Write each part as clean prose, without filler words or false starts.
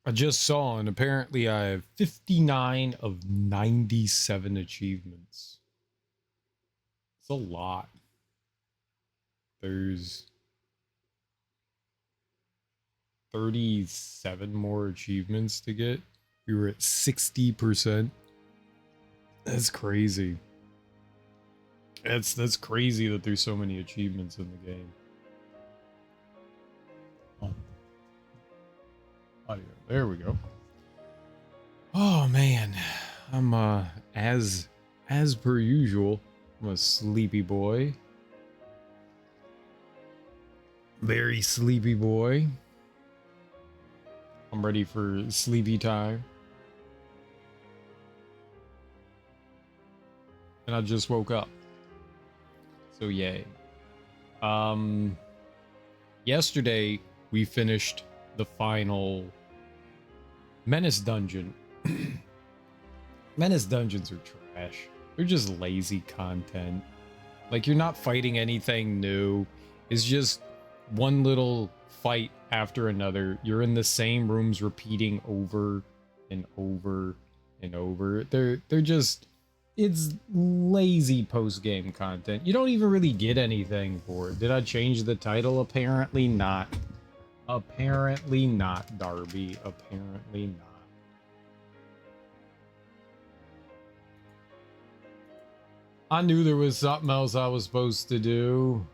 I just saw, and apparently I have 59 of 97 achievements. It's a lot. There's 37 more achievements to get. We were at 60%. That's crazy. That's crazy that there's so many achievements in the game. Oh. Audio. There we go. Oh man. I'm as per usual, I'm a sleepy boy. Very sleepy boy. I'm ready for sleepy time. And I just woke up. So yay. Yesterday we finished the final Menace dungeon. Menace dungeons are trash. They're just lazy content. Like, you're not fighting anything new. It's just one little fight after another. You're in the same rooms repeating over and over and over. They're just, it's lazy post-game content. You don't even really get anything for it. Did I change the title? Apparently not. Apparently not, Darby. Apparently not. I knew there was something else I was supposed to do.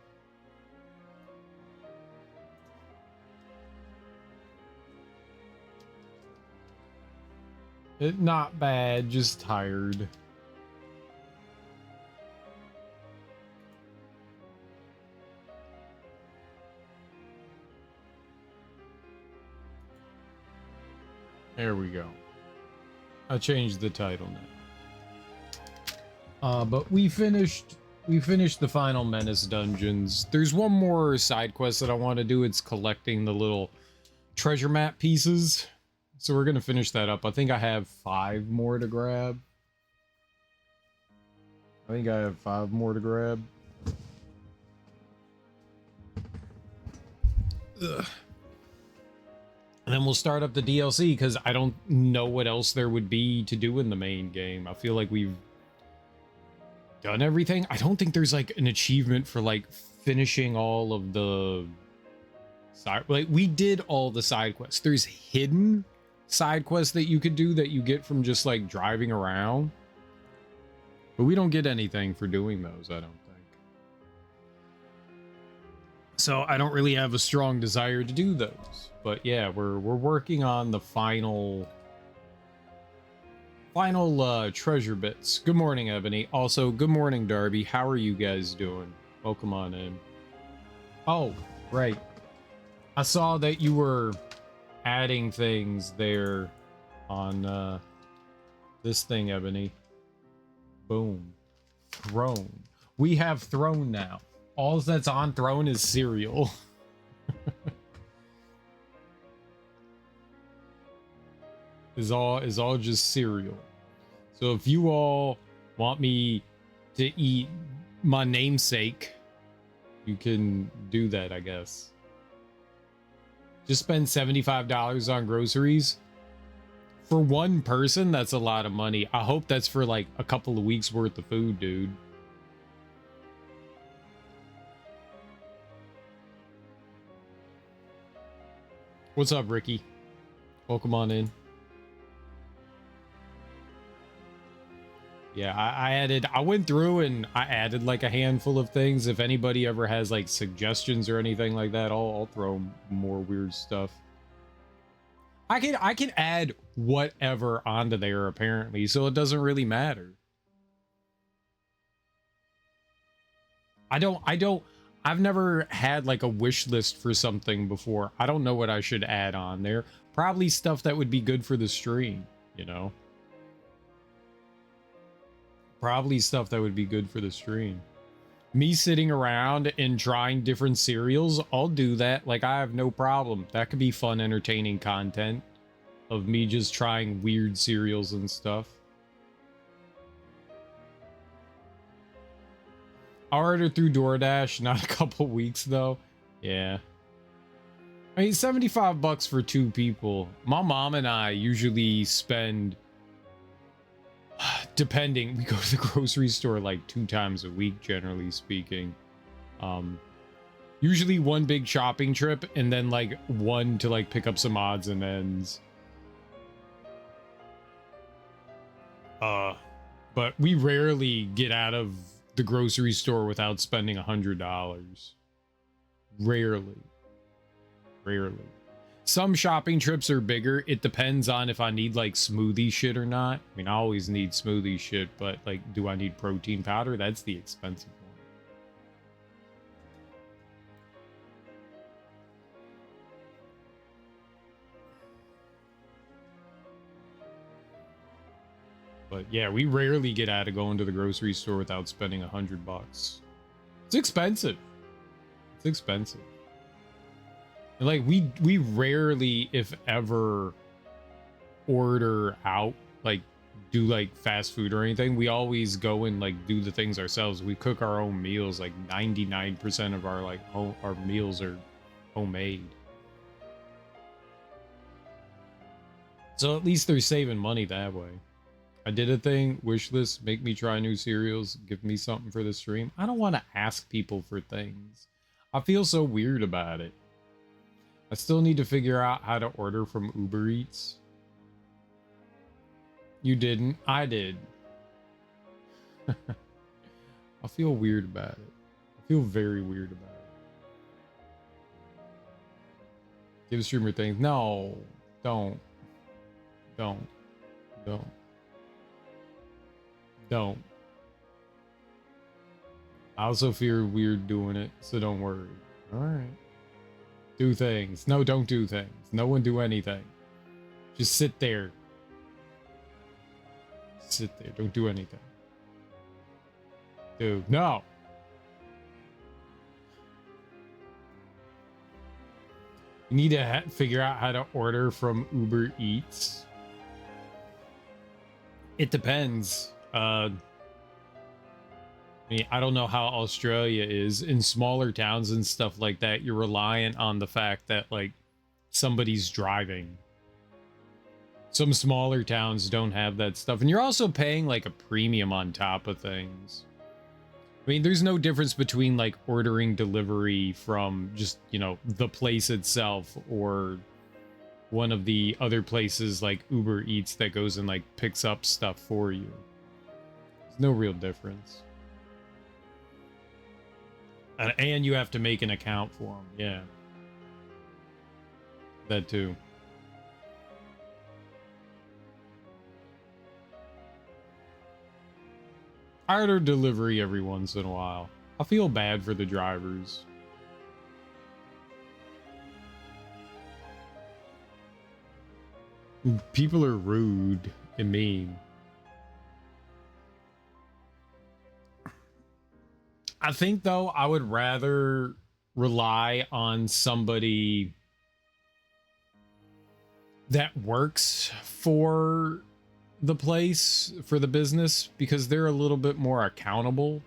Not bad, just tired. There we go. I changed the title now. But we finished the final Menace dungeons. There's one more side quest that I want to do. It's collecting the little treasure map pieces. So we're gonna finish that up. I think I have 5 more to grab. I think I have 5 more to grab. Ugh. And then we'll start up the DLC, because I don't know what else there would be to do in the main game. I feel like we've done everything. I don't think there's like an achievement for like finishing all of the side, like we did all the side quests. There's hidden side quests that you could do that you get from just like driving around, but we don't get anything for doing those, I don't think. So I don't really have a strong desire to do those. But yeah, we're working on the final treasure bits. Good morning, Ebony. Also, good morning, Darby. How are you guys doing? Welcome on in. Oh, right. I saw that you were adding things there on this thing, Ebony. Boom. Throne. We have throne now. All that's on throne is cereal. is all just cereal. So if you all want me to eat my namesake, you can do that, I guess. Just spend $75 on groceries. For one person, that's a lot of money. I hope that's for like a couple of weeks worth of food, dude. What's up, Ricky? Welcome on in. Yeah, I went through and I added like a handful of things. If anybody ever has like suggestions or anything like that, I'll throw more weird stuff. I can add whatever onto there apparently, so it doesn't really matter. I've never had like a wish list for something before. I don't know what I should add on there. Probably stuff that would be good for the stream, you know? Probably stuff that would be good for the stream. Me sitting around and trying different cereals, I'll do that. Like, I have no problem. That could be fun, entertaining content of me just trying weird cereals and stuff. I ordered through DoorDash, not a couple weeks though. Yeah. I mean, 75 bucks for 2 people. My mom and I usually spend, depending, we go to the grocery store like 2 times a week, generally speaking. Usually one big shopping trip and then like one to like pick up some odds and ends. But we rarely get out of the grocery store without spending $100. Rarely. Some shopping trips are bigger. It depends on if I need like smoothie shit or not. I mean, I always need smoothie shit, but like, do I need protein powder? That's the expensive one. But yeah, we rarely get out of going to the grocery store without spending $100. It's expensive. It's expensive. And like we rarely, if ever, order out, like do like fast food or anything. We always go and like do the things ourselves. We cook our own meals. Like 99% of our like our meals are homemade. So at least they're saving money that way. I did a thing, wish list, make me try new cereals, give me something for the stream. I don't want to ask people for things. I feel so weird about it. I still need to figure out how to order from Uber Eats. You didn't? I did. I feel weird about it. I feel very weird about it. Give streamer things. No, don't. Don't. I also feel weird doing it, so don't worry. All right. Do things. No, don't do things. No one do anything. Just sit there. Sit there. Don't do anything. Dude, no. You need to figure out how to order from Uber Eats. It depends. I mean, I don't know how Australia is. In smaller towns and stuff like that, you're reliant on the fact that, like, somebody's driving. Some smaller towns don't have that stuff. And you're also paying, like, a premium on top of things. I mean, there's no difference between, like, ordering delivery from just, you know, the place itself or one of the other places like Uber Eats that goes and, like, picks up stuff for you. There's no real difference. And you have to make an account for them. Yeah. That too. I order delivery every once in a while. I feel bad for the drivers. People are rude and mean. I think, though, I would rather rely on somebody that works for the place, for the business, because they're a little bit more accountable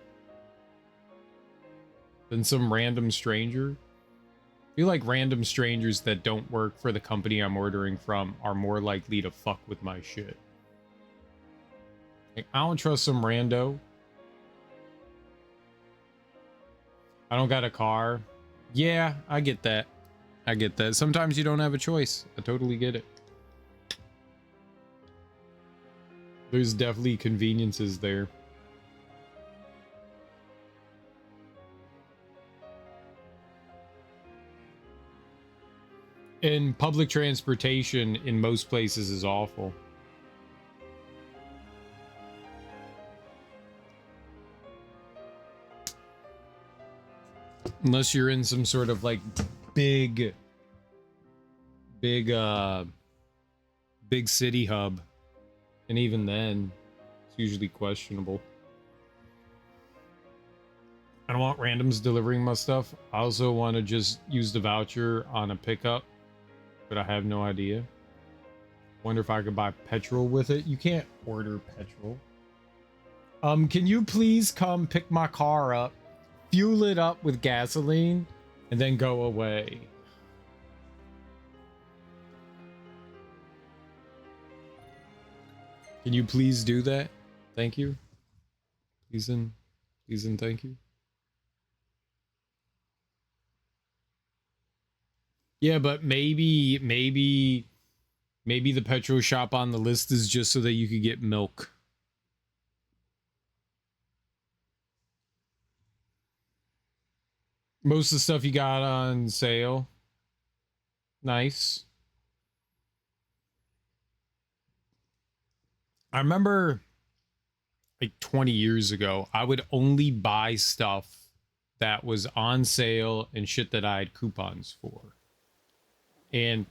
than some random stranger. I feel like random strangers that don't work for the company I'm ordering from are more likely to fuck with my shit. Like, I don't trust some rando. I don't got a car. Yeah, I get that. I get that. Sometimes you don't have a choice. I totally get it. There's definitely conveniences there. And public transportation in most places is awful. Unless you're in some sort of like big city hub. And even then, it's usually questionable. I don't want randoms delivering my stuff. I also want to just use the voucher on a pickup, but I have no idea. Wonder if I could buy petrol with it. You can't order petrol. Can you please come pick my car up, fuel it up with gasoline, and then go away? Can you please do that? Thank you. Please and thank you. Yeah, but maybe the petrol shop on the list is just so that you could get milk. Most of the stuff you got on sale. Nice. I remember like 20 years ago, I would only buy stuff that was on sale and shit that I had coupons for. And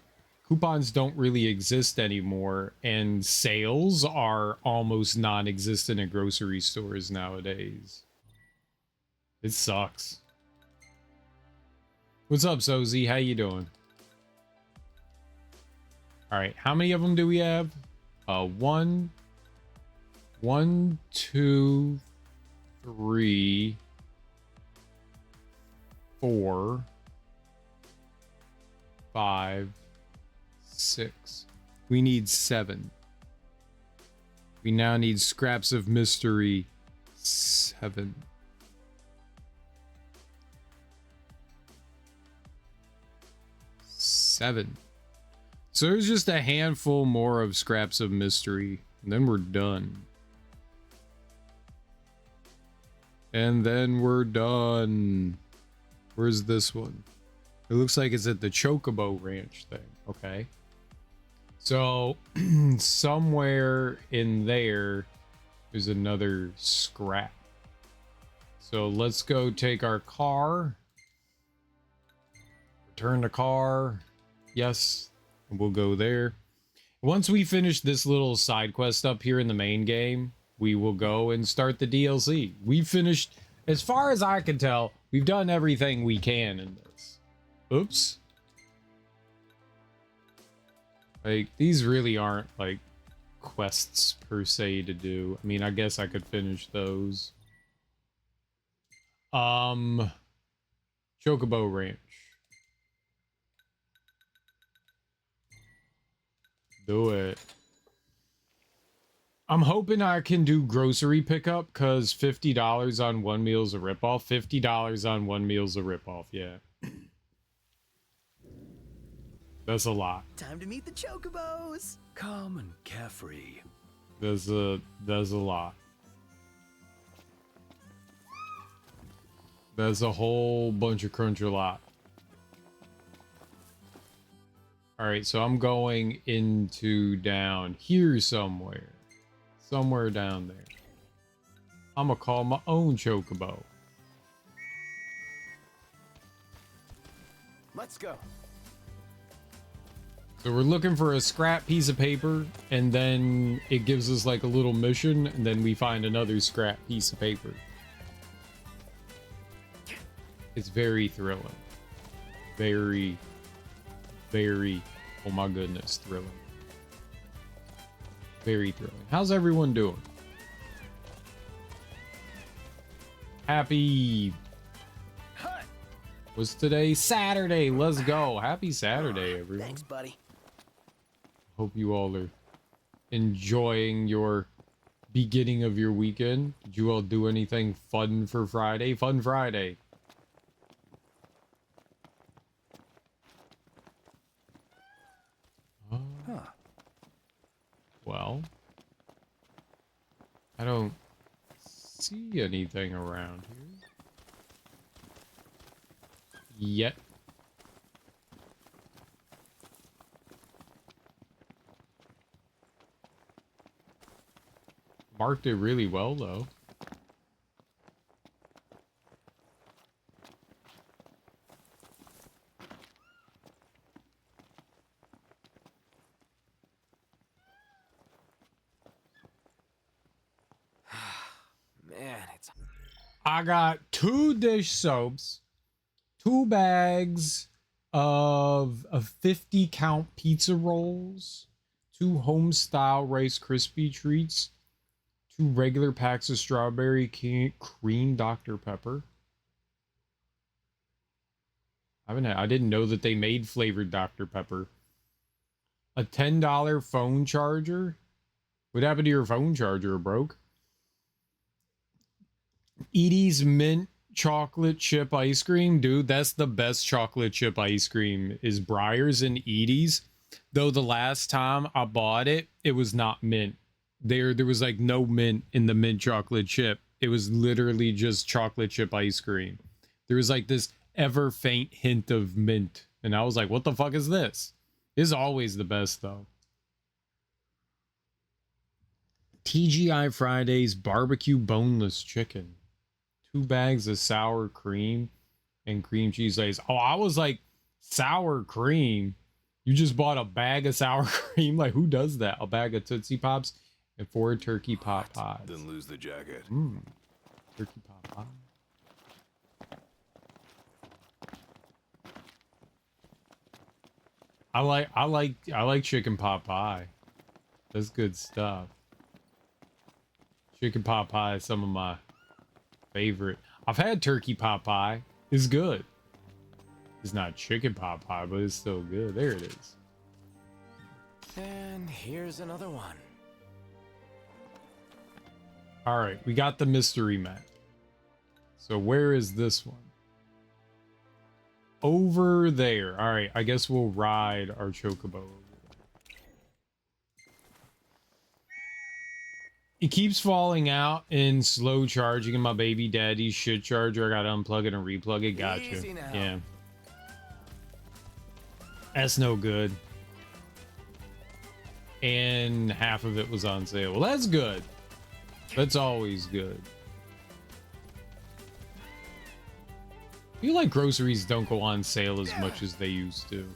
coupons don't really exist anymore, and sales are almost non-existent at grocery stores nowadays. It sucks. What's up, Sozy? How you doing? All right, how many of them do we have? One, two, three, 4, 5, 6. We need 7. We now need scraps of mystery 7. So there's just a handful more of scraps of mystery, and then we're done. And then we're done. Where's this one? It looks like it's at the Chocobo Ranch thing. Okay. So somewhere in there's another scrap. So let's go take our car. Return the car. Yes. And we'll go there. Once we finish this little side quest up here in the main game, we will go and start the DLC. We've finished, as far as I can tell, we've done everything we can in this. Oops. Like, these really aren't, like, quests per se to do. I mean, I guess I could finish those. Chocobo Ranch. Do it. I'm hoping I can do grocery pickup, because $50 on one meal's a ripoff. $50 on one meal's a ripoff, yeah. That's a lot. Time to meet the Chocobos. Calm and carefree. There's a lot. There's a whole bunch of crunch a lot. Alright, so I'm going into down here somewhere. Somewhere down there. I'm gonna call my own Chocobo. Let's go. So we're looking for a scrap piece of paper, and then it gives us like a little mission, and then we find another scrap piece of paper. It's very thrilling. Very, oh my goodness, thrilling. Very thrilling. How's everyone doing? Happy... Was today Saturday? Let's go. Happy Saturday, everyone. Thanks, buddy. Hope you all are enjoying your beginning of your weekend. Did you all do anything fun for Friday? Fun Friday. Well, I don't see anything around here yet. Marked it really well, though. Man, it's... I got 2 dish soaps, 2 bags of 50 count pizza rolls, 2 home style Rice Krispie treats, 2 regular packs of strawberry cream Dr. Pepper. I didn't know that they made flavored Dr. Pepper. A $10 phone charger, What happened to your phone charger? It broke? Edie's mint chocolate chip ice cream, dude, that's the best chocolate chip ice cream is Breyers and Edie's. Though the last time I bought it, it was not mint. There was like no mint in the mint chocolate chip. It was literally just chocolate chip ice cream. There was like this ever faint hint of mint, and I was like, what the fuck is this? It's always the best though. TGI Fridays barbecue boneless chicken. 2 bags of sour cream and cream cheese lays. Oh, I was like, sour cream? You just bought a bag of sour cream? Like, who does that? A bag of Tootsie Pops and 4 turkey pot pies. Then lose the jacket. Turkey pot pie. I like chicken pot pie. That's good stuff. Chicken pot pie is some of my favorite. I've had turkey pot pie. It's good. It's not chicken pot pie, but it's still good. There it is. And here's another one. All right, we got the mystery map. So where is this one? Over there. All right, I guess we'll ride our chocobo. It keeps falling out and slow charging in my baby daddy's shit charger. I gotta unplug it and replug it. Gotcha. Easy now. Yeah. That's no good. And half of it was on sale. Well, that's good. That's always good. I feel like groceries don't go on sale as much as they used to.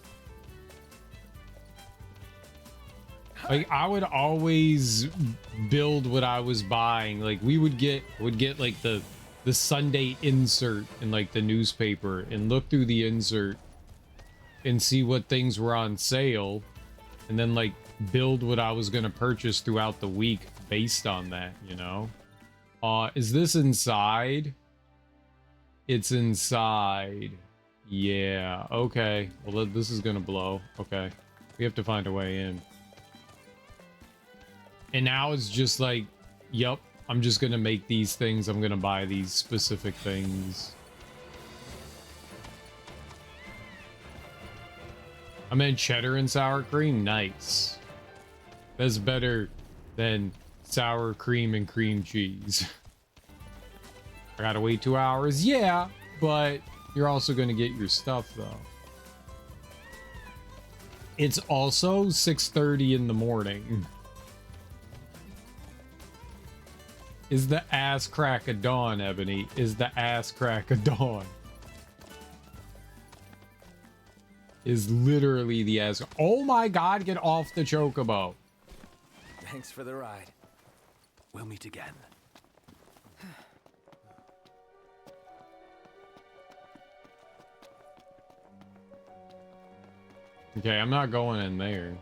Like, I would always build what I was buying. Like, we would get like the Sunday insert in like the newspaper and look through the insert and see what things were on sale, and then like build what I was gonna purchase throughout the week based on that, you know? Is this inside? It's inside. Yeah, okay. Well, this is gonna blow. Okay. We have to find a way in. And now it's just like, yep, I'm just gonna make these things. I'm gonna buy these specific things. I meant cheddar and sour cream. Nice. That's better than sour cream and cream cheese. I gotta wait 2 hours. Yeah, but you're also gonna get your stuff though. It's also 6:30 in the morning. Is the ass crack of dawn, Ebony? Is the ass crack of dawn? Is literally the ass. Oh my god, get off the chocobo. Thanks for the ride. We'll meet again. Okay, I'm not going in there.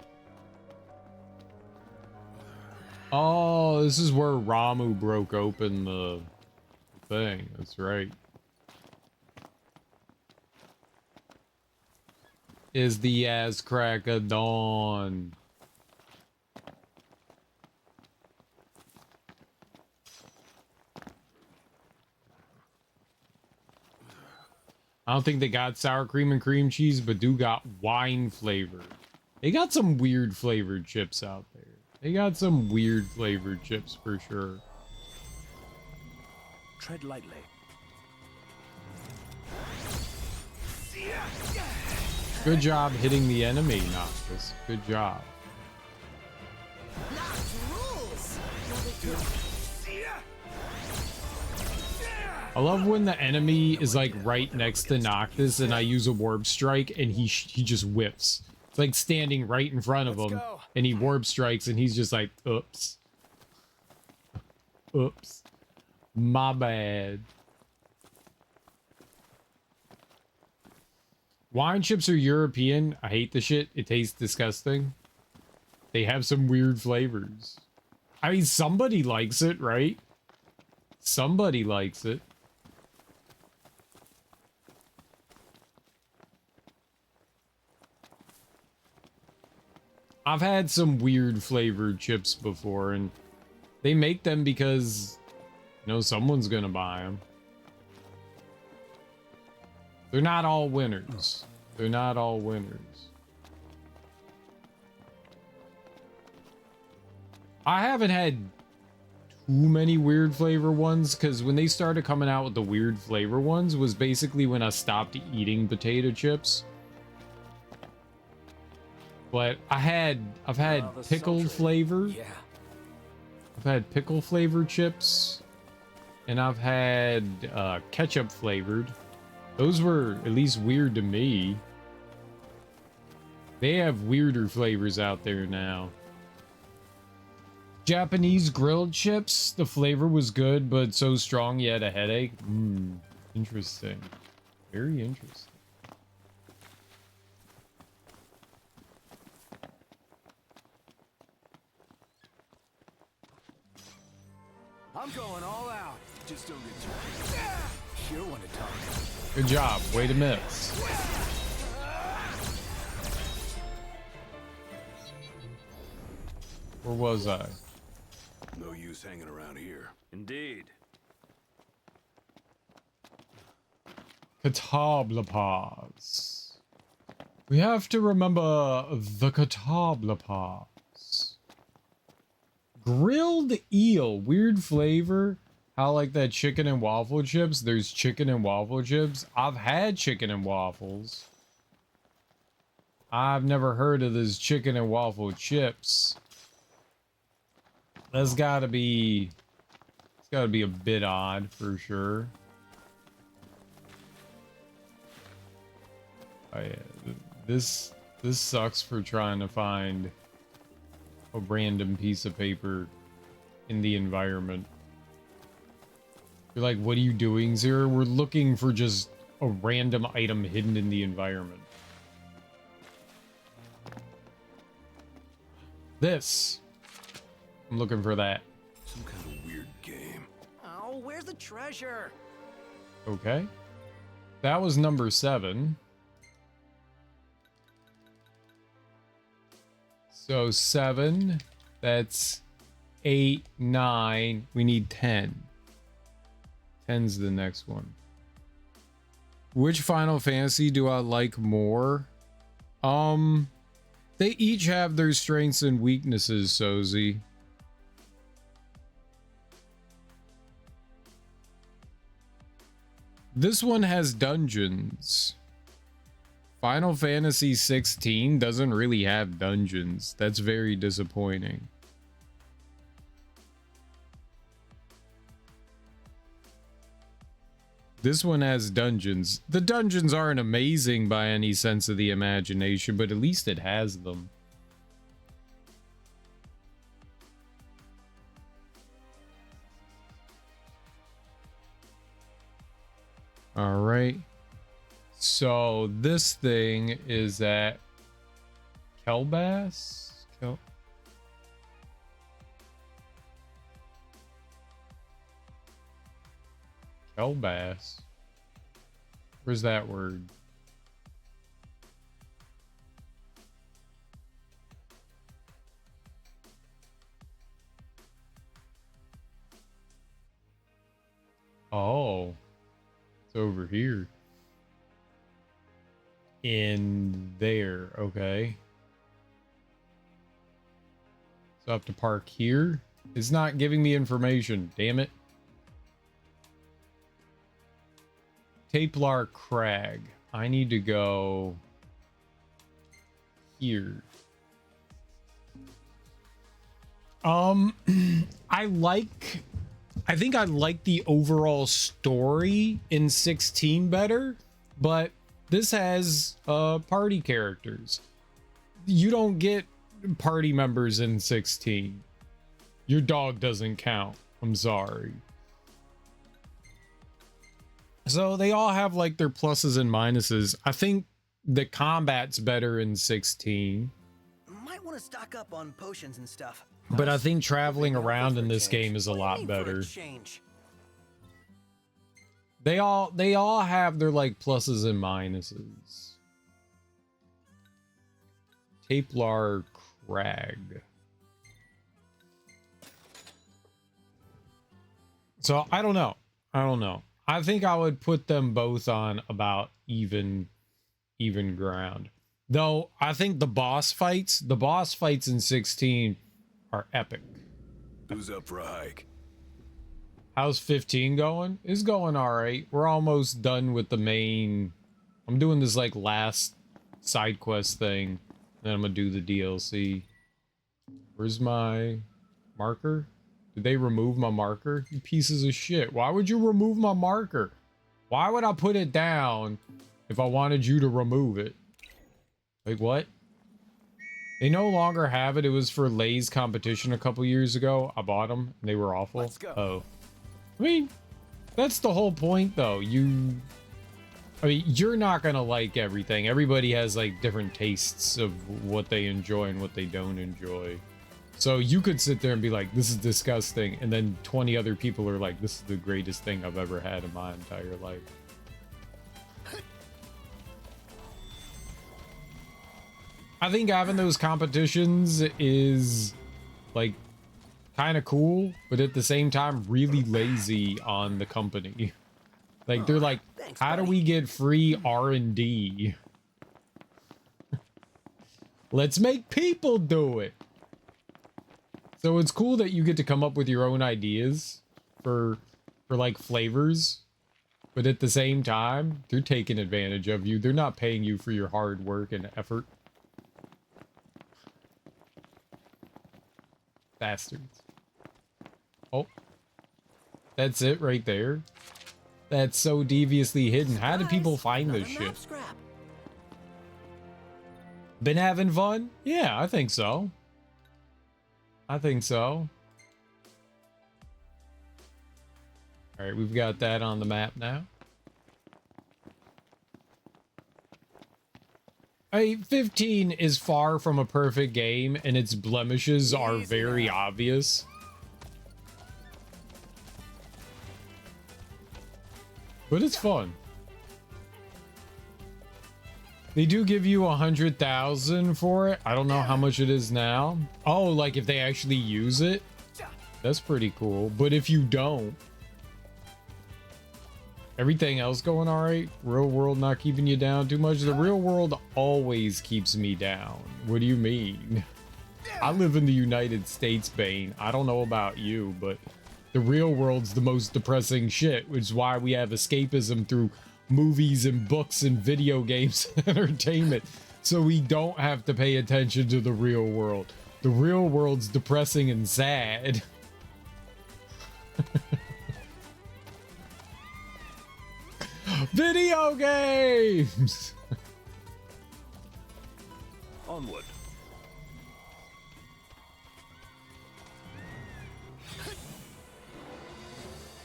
Oh, this is where Ramu broke open the thing. That's right. Is the ass crack of dawn. I don't think they got sour cream and cream cheese, but do got wine flavor. They got some weird flavored chips out there. They got some weird flavored chips for sure. Tread lightly. Good job hitting the enemy, Noctis. Good job. I love when the enemy is like right next to Noctis and I use a warp strike and he just whips. It's like standing right in front of him and he warp strikes and he's just like, oops. Oops. My bad. Wine chips are European. I hate the shit. It tastes disgusting. They have some weird flavors. I mean, somebody likes it, right? Somebody likes it. I've had some weird flavored chips before, and they make them because, you know, someone's gonna buy them. They're not all winners. They're not all winners. I haven't had too many weird flavor ones, because when they started coming out with the weird flavor ones was basically when I stopped eating potato chips. But I've had the pickled sultry. flavor. Yeah. I've had pickle flavored chips, and I've had ketchup flavored. Those were at least weird to me. They have weirder flavors out there now. Japanese grilled chips, the flavor was good, but so strong you had a headache. Interesting. Very interesting. I'm going all out. Just don't get too. Sure want to talk. Good job. Way to miss. Where was I? No use hanging around here. Indeed. Catoblepas. We have to remember the catoblepas. Grilled eel. Weird flavor. How like that chicken and waffle chips? There's chicken and waffle chips. I've had chicken and waffles. I've never heard of this chicken and waffle chips. That's gotta be... It's gotta be a bit odd for sure. Oh yeah, this sucks for trying to find a random piece of paper in the environment. You're like, what are you doing, Zero? We're looking for just a random item hidden in the environment. This. I'm looking for that. Some kind of weird game. Oh, where's the treasure? Okay. That was number 7. So 7, that's 8, 9. We need 10. 10's the next one. Which Final Fantasy do I like more? They each have their strengths and weaknesses, Sozy. This one has dungeons. Final Fantasy 16 doesn't really have dungeons. That's very disappointing. This one has dungeons. The dungeons aren't amazing by any sense of the imagination, but at least it has them. All right. So this thing is at Kelbass? Kelbass. Where's that word? Oh. It's over here. In there, okay. So I have to park here? It's not giving me information, damn it. Taplar Crag. I need to go here. I think I like the overall story in 16 better, but this has party characters. You don't get party members in 16. Your dog doesn't count. I'm sorry. So they all have like their pluses and minuses. I think the combat's better in 16. Might want to stock up on potions and stuff. But I think traveling around in this game is a lot better. They all have their like pluses and minuses. Taplar rag. So I don't know. I think I would put them both on about even ground. Though I think the boss fights in 16 are epic. Who's up for a hike? How's 15 going? It's going all right. We're almost done with the main. I'm doing this like last side quest thing. Then I'm gonna do the DLC. Where's my marker? Did they remove my marker? You pieces of shit. Why would you remove my marker? Why would I put it down if I wanted you to remove it? Like, what? They no longer have it. It was for Lay's competition a couple years ago. I bought them, and they were awful. Let's go. Oh. I mean, that's the whole point, though. I mean, you're not gonna like everything. Everybody has, like, different tastes of what they enjoy and what they don't enjoy. So you could sit there and be like, this is disgusting, and then 20 other people are like, this is the greatest thing I've ever had in my entire life. I think having those competitions is, like, kind of cool, but at the same time, really lazy on the company. Like, they're like, Thanks, how do buddy. we get free R&D? Let's make people do it. So it's cool that you get to come up with your own ideas for like flavors, but at the same time, they're taking advantage of you. They're not paying you for your hard work and effort. Bastards. Oh, that's it right there. That's so deviously hidden. How do people find this Another map shit? scrap. Been having fun? Yeah, I think so. I think so. All right, we've got that on the map now. I 15 is far from a perfect game, and its blemishes are very obvious. But it's fun. They do give you 100,000 for it. I don't know how much it is now. Oh, like if they actually use it? That's pretty cool. But if you don't, everything else going all right? Real world not keeping you down too much? The real world always keeps me down. What do you mean? I live in the United States, Bane. I don't know about you, but the real world's the most depressing shit, which is why we have escapism through movies and books and video games and entertainment, so we don't have to pay attention to the real world. The real world's depressing and sad. Video games! Onward.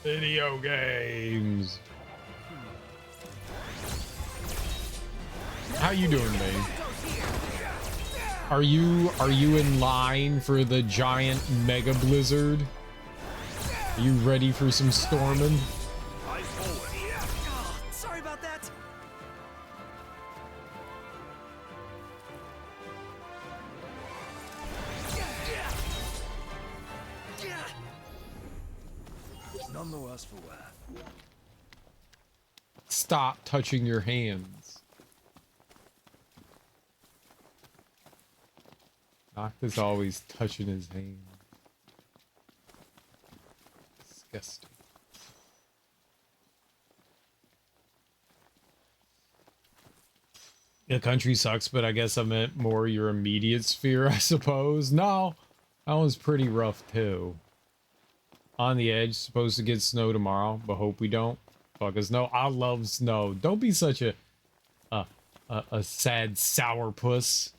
Video games. How you doing, man? Are you in line for the giant mega blizzard? Are you ready for some storming? Oh, sorry about that. None the worse for wear. Stop touching your hands. Noctis always touching his hand. Disgusting. The country sucks, but I guess I meant more your immediate sphere, I suppose. No, that was pretty rough too. On the Edge, supposed to get snow tomorrow, but hope we don't. Fuck us. No, I love snow. Don't be such a sad sourpuss.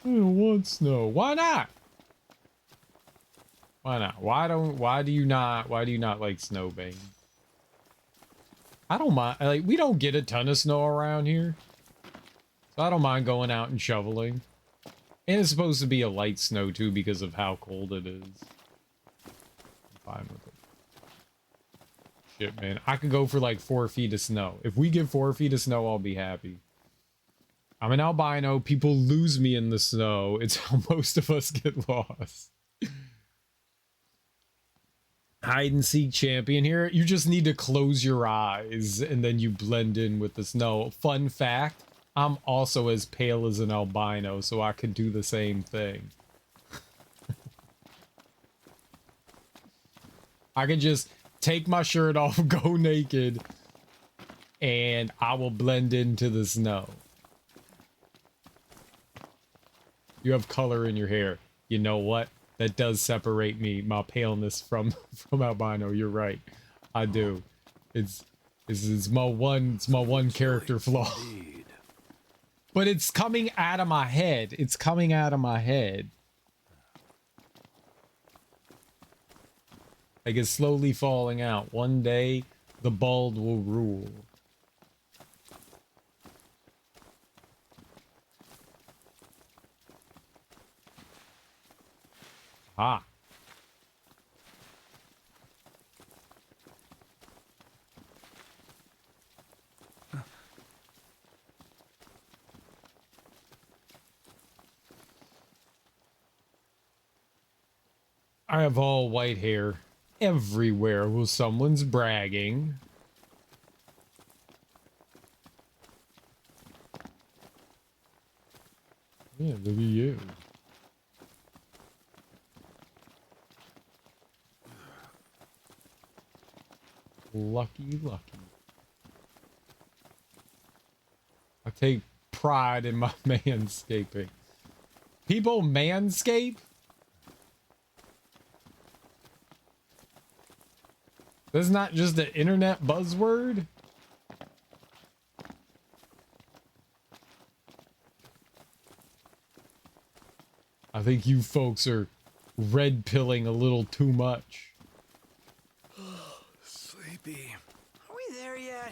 I don't want snow. Why not? Why not? Why do you not like snow, Bane? I don't mind. Like, we don't get a ton of snow around here, so I don't mind going out and shoveling. And it's supposed to be a light snow too because of how cold it is. I'm fine with it. Shit, man. I could go for like 4 feet of snow. If we get 4 feet of snow, I'll be happy. I'm an albino. People lose me in the snow. It's how most of us get lost. Hide and seek champion here. You just need to close your eyes and then you blend in with the snow. Fun fact, I'm also as pale as an albino, so I could do the same thing. I could just take my shirt off, go naked, and I will blend into the snow. You have color in your hair. You know what? That does separate me, my paleness from albino. You're right. I do. It's my one character flaw. But it's coming out of my head. It's coming out of my head. Like it's slowly falling out. One day, the bald will rule. Ah. I have all white hair everywhere while someone's bragging. Yeah, look at you. Lucky. I take pride in my manscaping. People manscape? That's not just an internet buzzword? I think you folks are red pilling a little too much. Sleepy. Are we there yet?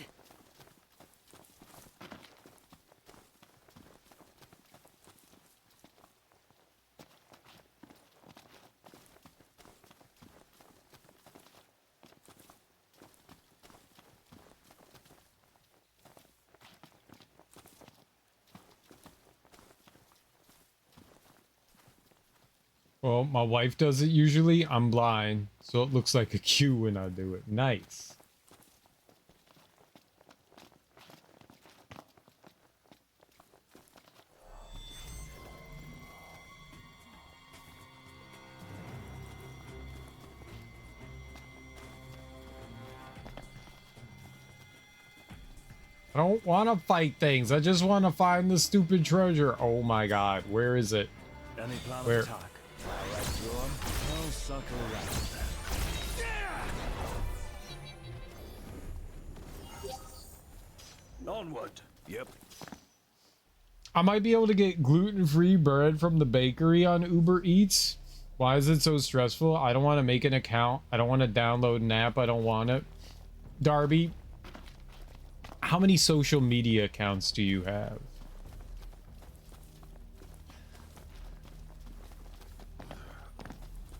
Well, my wife does it usually. I'm blind, so it looks like a Q when I do it. Nice. I don't want to fight things. I just want to find the stupid treasure. Oh my god, where is it? Any plan Where? of attack? All right, John. I'll suckle around then. Onward. Yep. I might be able to get gluten-free bread from the bakery on Uber Eats. Why is it so stressful? I don't want to make an account. I don't want to download an app. I don't want it. Darby, how many social media accounts do you have?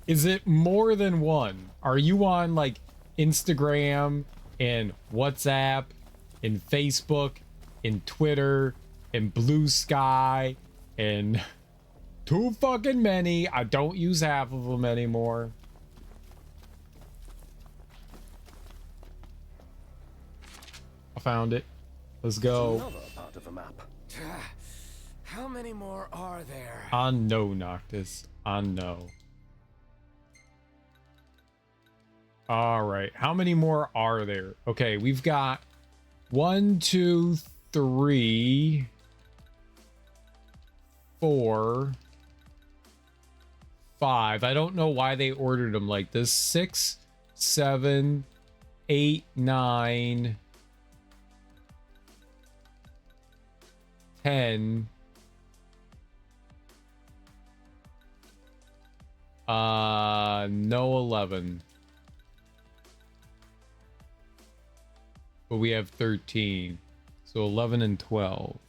Is it more than one? Are you on like Instagram and WhatsApp and Facebook and Twitter and Blue Sky and too fucking many? I don't use half of them anymore. I found it. Let's go. Another part of a map. How many more are there? I know, Noctis. I know. All right. How many more are there? Okay, we've got 1, 2, 3, 4, 5. I don't know why they ordered them like this. 6, 7, 8, 9, 10. No 11. But we have 13. So 11 and 12. All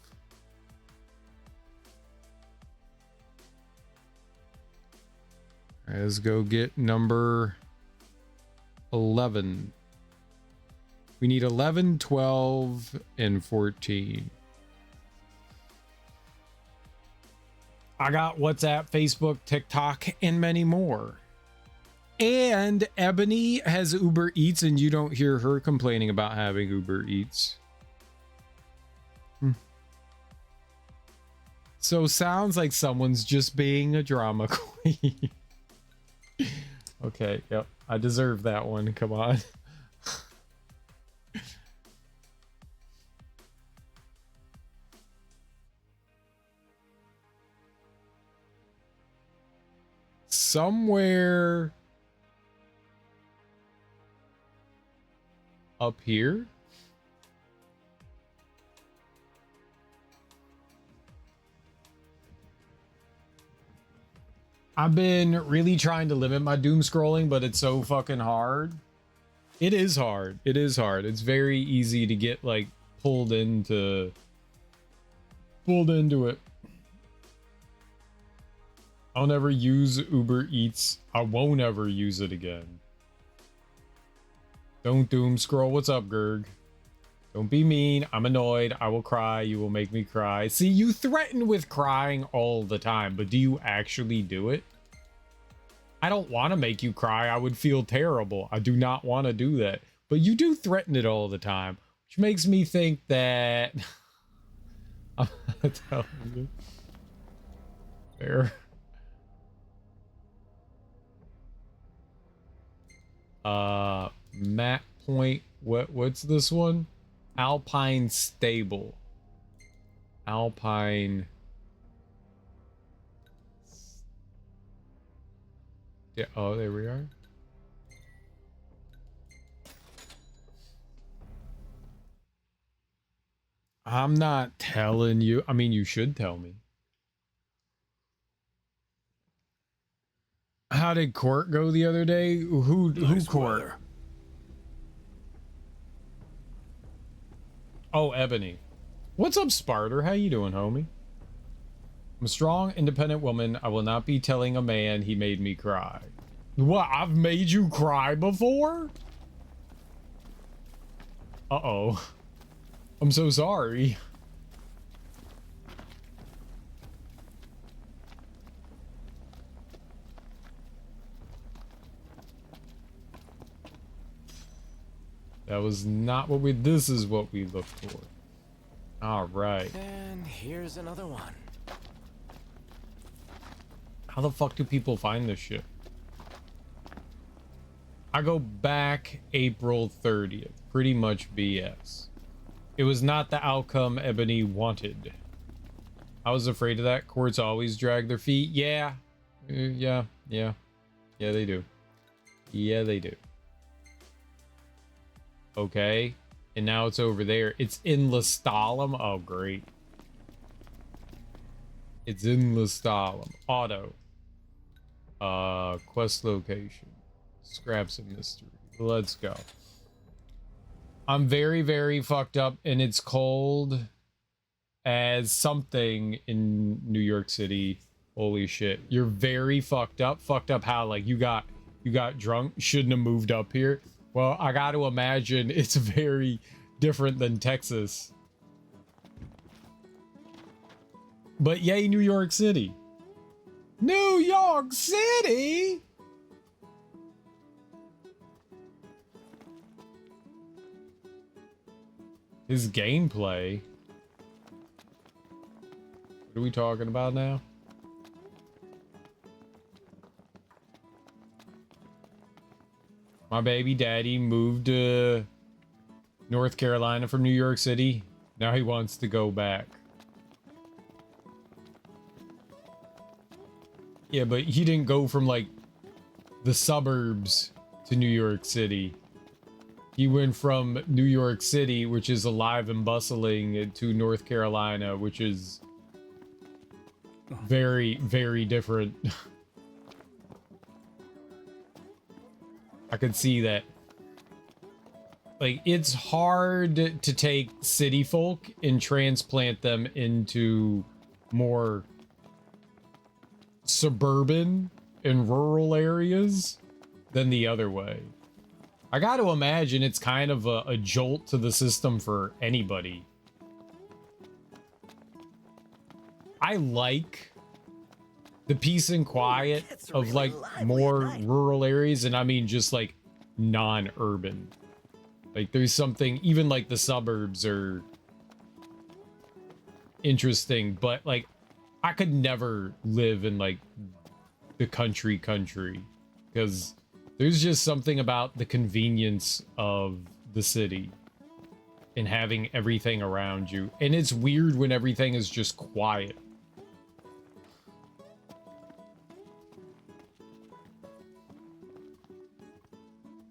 right, let's go get number 11. We need 11, 12, and 14. I got WhatsApp, Facebook, TikTok, and many more. And Ebony has Uber Eats, and you don't hear her complaining about having Uber Eats. So sounds like someone's just being a drama queen. Okay, yep. I deserve that one. Come on. Somewhere up here. I've been really trying to limit my doom scrolling, but it's so fucking hard. It is hard. It is hard. It's very easy to get like pulled into it. I'll never use Uber Eats. I won't ever use it again. Don't doom scroll. What's up, Gerg? Don't be mean. I'm annoyed. I will cry. You will make me cry. See, you threaten with crying all the time, but do you actually do it? I don't want to make you cry. I would feel terrible. I do not want to do that. But you do threaten it all the time, which makes me think that... I'm not telling you. Fair. Map point. What's this one? Alpine Stable. Alpine. Yeah, oh, there we are. I'm not telling you. I mean, you should tell me. How did court go the other day? Who court? Weather. Oh, Ebony. What's up, Sparter? How you doing, homie? I'm a strong, independent woman. I will not be telling a man he made me cry. What? I've made you cry before? Uh-oh. I'm so sorry. That was not what we... This is what we looked for. All right. And here's another one. How the fuck do people find this shit? I go back April 30th. Pretty much BS. It was not the outcome Ebony wanted. I was afraid of that. Courts always drag their feet. Yeah. Yeah, they do. Yeah, they do. Okay. And now it's over there. It's in Lestalem. Oh, great. It's in Lestalem. Auto. Quest location. Scraps of mystery. Let's go. I'm very, very fucked up, and it's cold as something in New York City. Holy shit. You're very fucked up. Fucked up how? Like, you got drunk, shouldn't have moved up here. Well, I got to imagine it's very different than Texas. But yay, New York City. New York City! His gameplay. What are we talking about now? My baby daddy moved to North Carolina from New York City. Now he wants to go back. Yeah, but he didn't go from like the suburbs to New York City. He went from New York City, which is alive and bustling, to North Carolina, which is very, very different. I could see that. Like, it's hard to take city folk and transplant them into more suburban and rural areas than the other way. I got to imagine it's kind of a jolt to the system for anybody. I like the peace and quiet of like more rural areas, and I mean just like non-urban. Like there's something, even like the suburbs are interesting, but like I could never live in like the country because there's just something about the convenience of the city and having everything around you. And it's weird when everything is just quiet.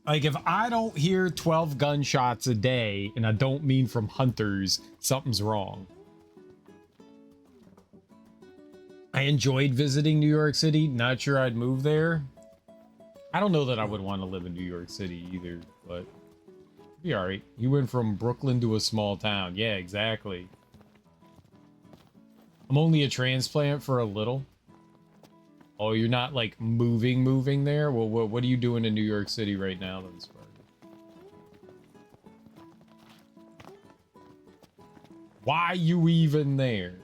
Like if I don't hear 12 gunshots a day, and I don't mean from hunters, something's wrong. I enjoyed visiting New York City. Not sure I'd move there. I don't know that I would want to live in New York City either, but it'd be all right. You went from Brooklyn to a small town. Yeah, exactly. I'm only a transplant for a little. Oh, you're not like moving there? Well, what are you doing in New York City right now then, Sparky? Why you even there?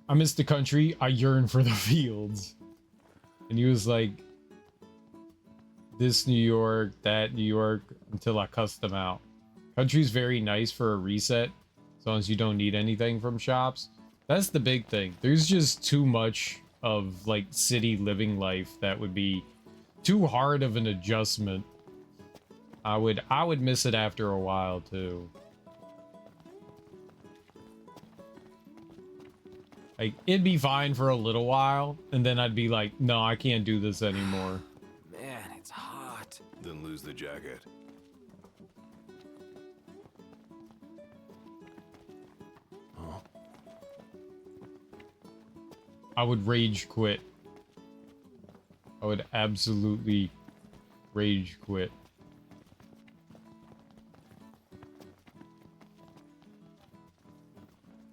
I miss the country. I yearn for the fields. And he was like, this New York, that New York, until I cussed them out. Country's very nice for a reset, as long as you don't need anything from shops. That's the big thing. There's just too much of like city living life that would be too hard of an adjustment. I would miss it after a while too. Like it'd be fine for a little while, and then I'd be like, no, I can't do this anymore. Man, it's hot. Then lose the jacket. I would rage quit. I would absolutely rage quit.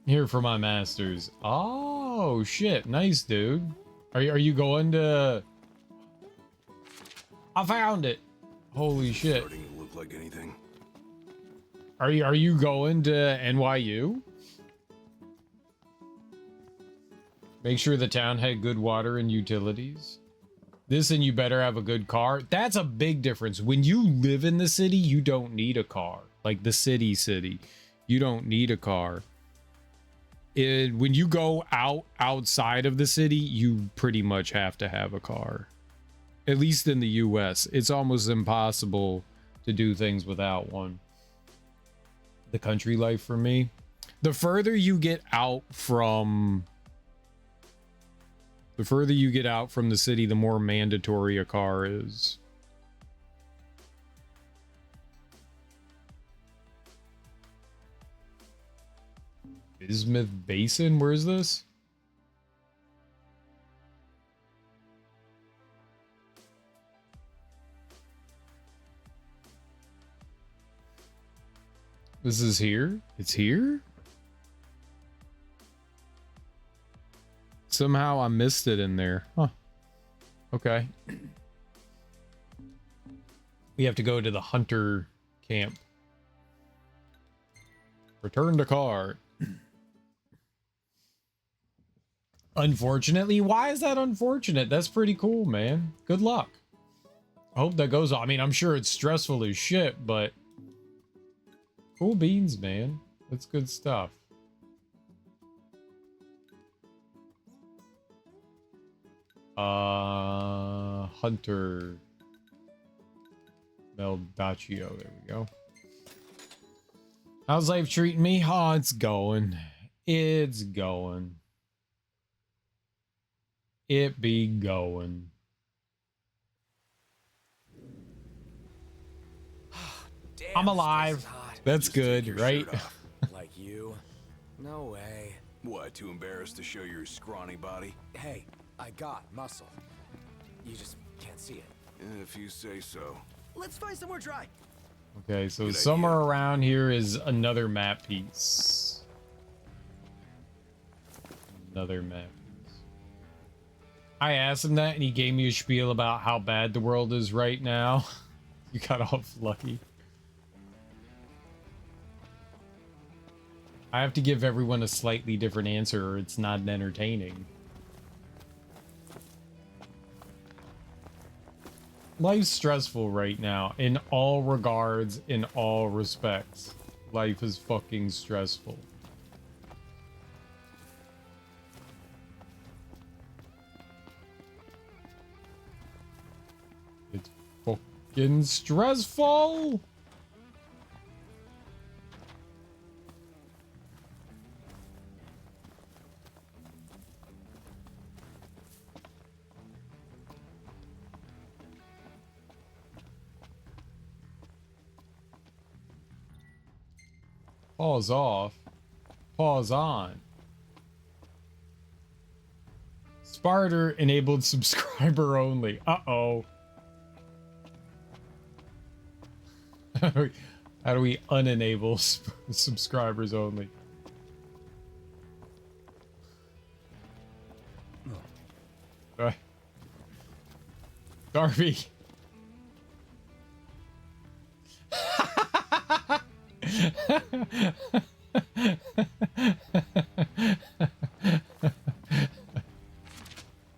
Here for my masters. Oh shit, nice dude. Are you going to? I found it. Holy shit. Starting to look like anything. Are you going to NYU? Make sure the town had good water and utilities. This, and you better have a good car. That's a big difference. When you live in the city, you don't need a car. Like the city. You don't need a car. When you go outside of the city, you pretty much have to have a car. At least in the US. It's almost impossible to do things without one. The country life for me. The further you get out from the city, the more mandatory a car is. Bismuth Basin? Where is this? This is here? It's here? Somehow I missed it in there. Huh. Okay. We have to go to the hunter camp. Return to car. Unfortunately? Why is that unfortunate? That's pretty cool, man. Good luck. I hope that goes on. I mean, I'm sure it's stressful as shit, but cool beans, man. That's good stuff. Hunter Meldaccio. There we go. How's life treating me? Oh, it's going. It's going. It be going. Damn, I'm this place alive. is hot. That's Just take good, your right? shirt off. Like you? No way. What, too embarrassed to show your scrawny body? Hey, I got muscle. You just can't see it. If you say so. Let's find somewhere dry. Okay, so Good somewhere idea. around here is another map piece. Another map piece. I asked him that and he gave me a spiel about how bad the world is right now. You got off lucky. I have to give everyone a slightly different answer or it's not entertaining. Life's stressful right now in all regards, in all respects. Life is fucking stressful. It's fucking stressful. Pause off. Pause on. Sparter enabled subscriber only. Uh-oh. How do we unenable subscribers only? Darby.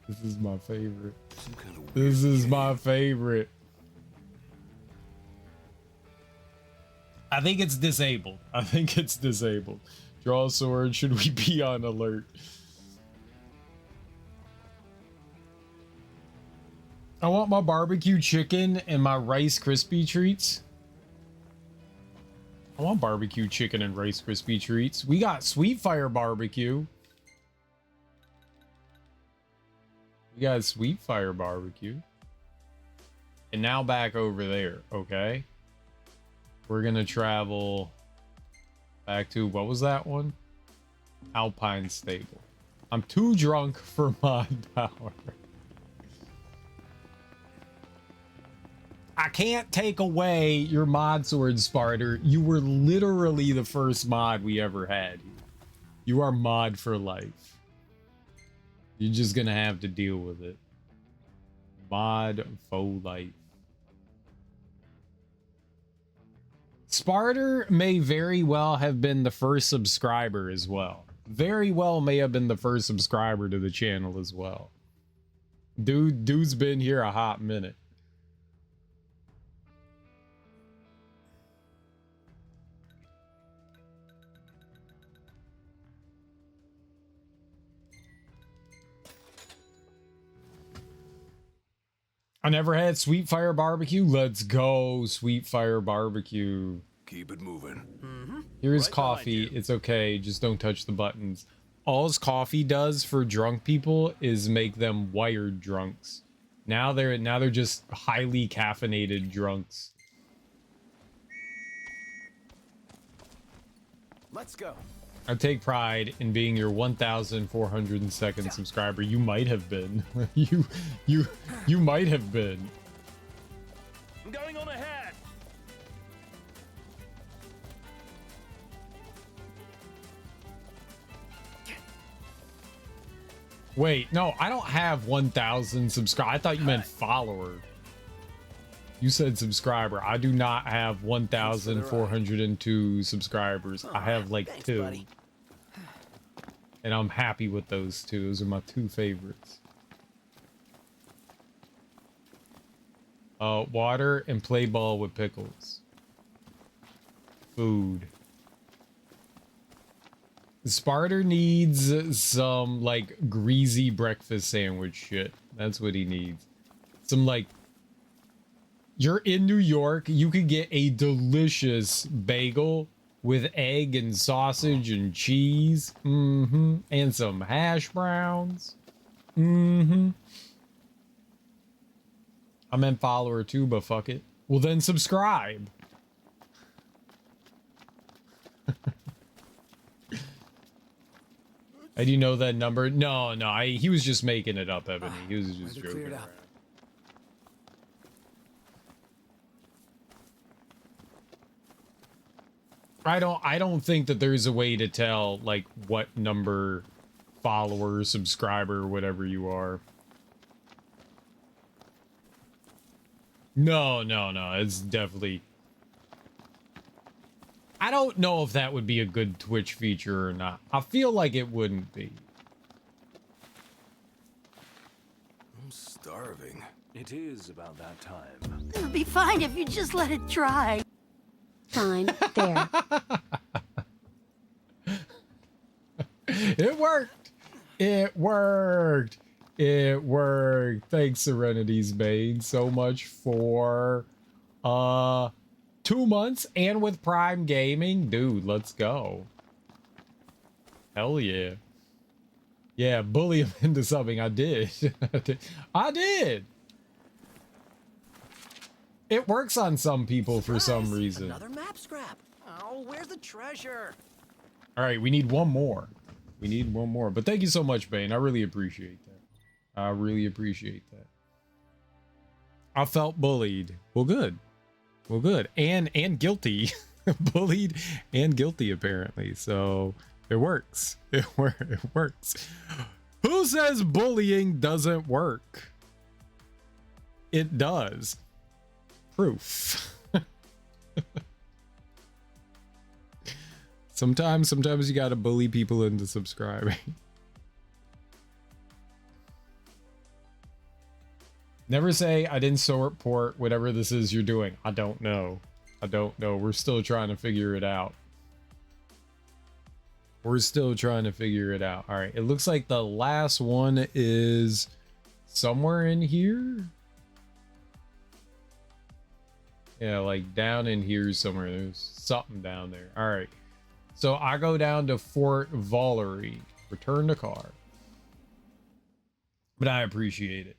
This is my favorite. This is my favorite. I think it's disabled. I think it's disabled. Draw a sword. Should we be on alert? I want my barbecue chicken and my Rice Krispie treats. I want barbecue chicken and Rice Krispie treats. We got Sweet Fire barbecue. We got Sweet Fire barbecue. And now back over there, okay? We're gonna travel back to, what was that one? Alpine Stable. I'm too drunk for mod power. I can't take away your mod sword, Sparter. You were literally the first mod we ever had. You are mod for life. You're just gonna have to deal with it. Mod for life. Sparter may very well have been the first subscriber as well. Very well may have been the first subscriber to the channel as well. Dude's been here a hot minute. I never had Sweet Fire barbecue. Let's go, Sweet Fire barbecue. Keep it moving. Here's Right coffee. behind you. It's okay. Just don't touch the buttons. All's coffee does for drunk people is make them wired drunks. Now they're just highly caffeinated drunks. Let's go. I take pride in being your 1,402nd subscriber. You might have been. you might have been. I'm going on ahead. Wait, no, I don't have 1,000 subscribers. I thought you meant follower. You said subscriber. I do not have 1,402 subscribers. I have like Thanks, 2. buddy. And I'm happy with those 2. Those are my 2 favorites. Water and play ball with pickles. Food. Sparter needs some like greasy breakfast sandwich shit. That's what he needs. Some like, you're in New York, you could get a delicious bagel with egg and sausage and cheese. And some hash browns. I meant follower too, but fuck it. Well then subscribe. I do you know that number? No, he was just making it up, Ebony. He was just to clear joking it around. up. I don't think that there's a way to tell like what number follower, subscriber, whatever you are. No, no, no. It's definitely. I don't know if that would be a good Twitch feature or not. I feel like it wouldn't be. I'm starving. It is about that time. It'll be fine if you just let it dry. Fine. There. It worked. It worked. It worked. Thanks, Serenity's Bane, so much for 2 months and with Prime Gaming. Dude, let's go. Hell yeah. Yeah, bully him into something. I did. I did. It works on some people for some reason. Another map scrap. Oh, where's the treasure? All right, we need one more. We need one more. But thank you so much, Bane. I really appreciate that. I really appreciate that. I felt bullied. Well, good. Well, good. And guilty. Bullied and guilty, apparently. So it works. It works. Who says bullying doesn't work? It does. Proof. Sometimes you gotta bully people into subscribing. Never say I didn't support whatever this is you're doing. I don't know. I don't know. We're still trying to figure it out. We're still trying to figure it out. All right. It looks like the last one is somewhere in here. Yeah, like down in here somewhere. There's something down there. All right. So I go down to Fort Valerie. Return to car. But I appreciate it.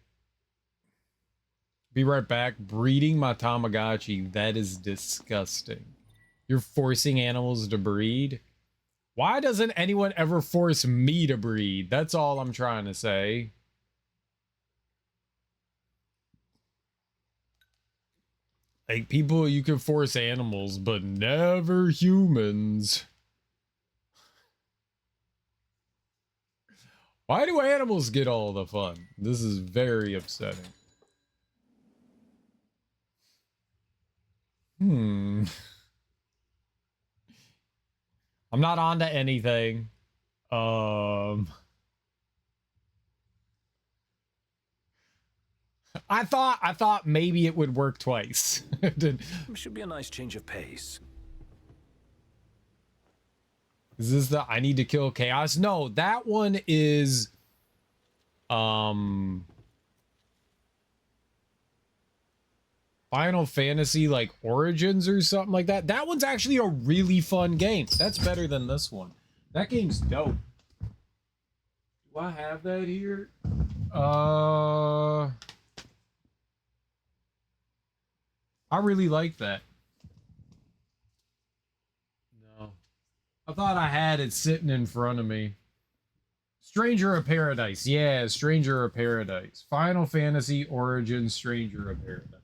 Be right back. Breeding my Tamagotchi. That is disgusting. You're forcing animals to breed? Why doesn't anyone ever force me to breed? That's all I'm trying to say. Like, people, you can force animals, but never humans. Why do animals get all the fun? This is very upsetting. I'm not onto anything. I thought maybe it would work twice. Should be a nice change of pace. Is this the I need to kill chaos? No, that one is Final Fantasy like Origins or something like that. That one's actually a really fun game. That's better than this one. That game's dope. Do I have that here? I really like that. No. I thought I had it sitting in front of me. Stranger of Paradise. Yeah, Stranger of Paradise. Final Fantasy Origins Stranger of Paradise.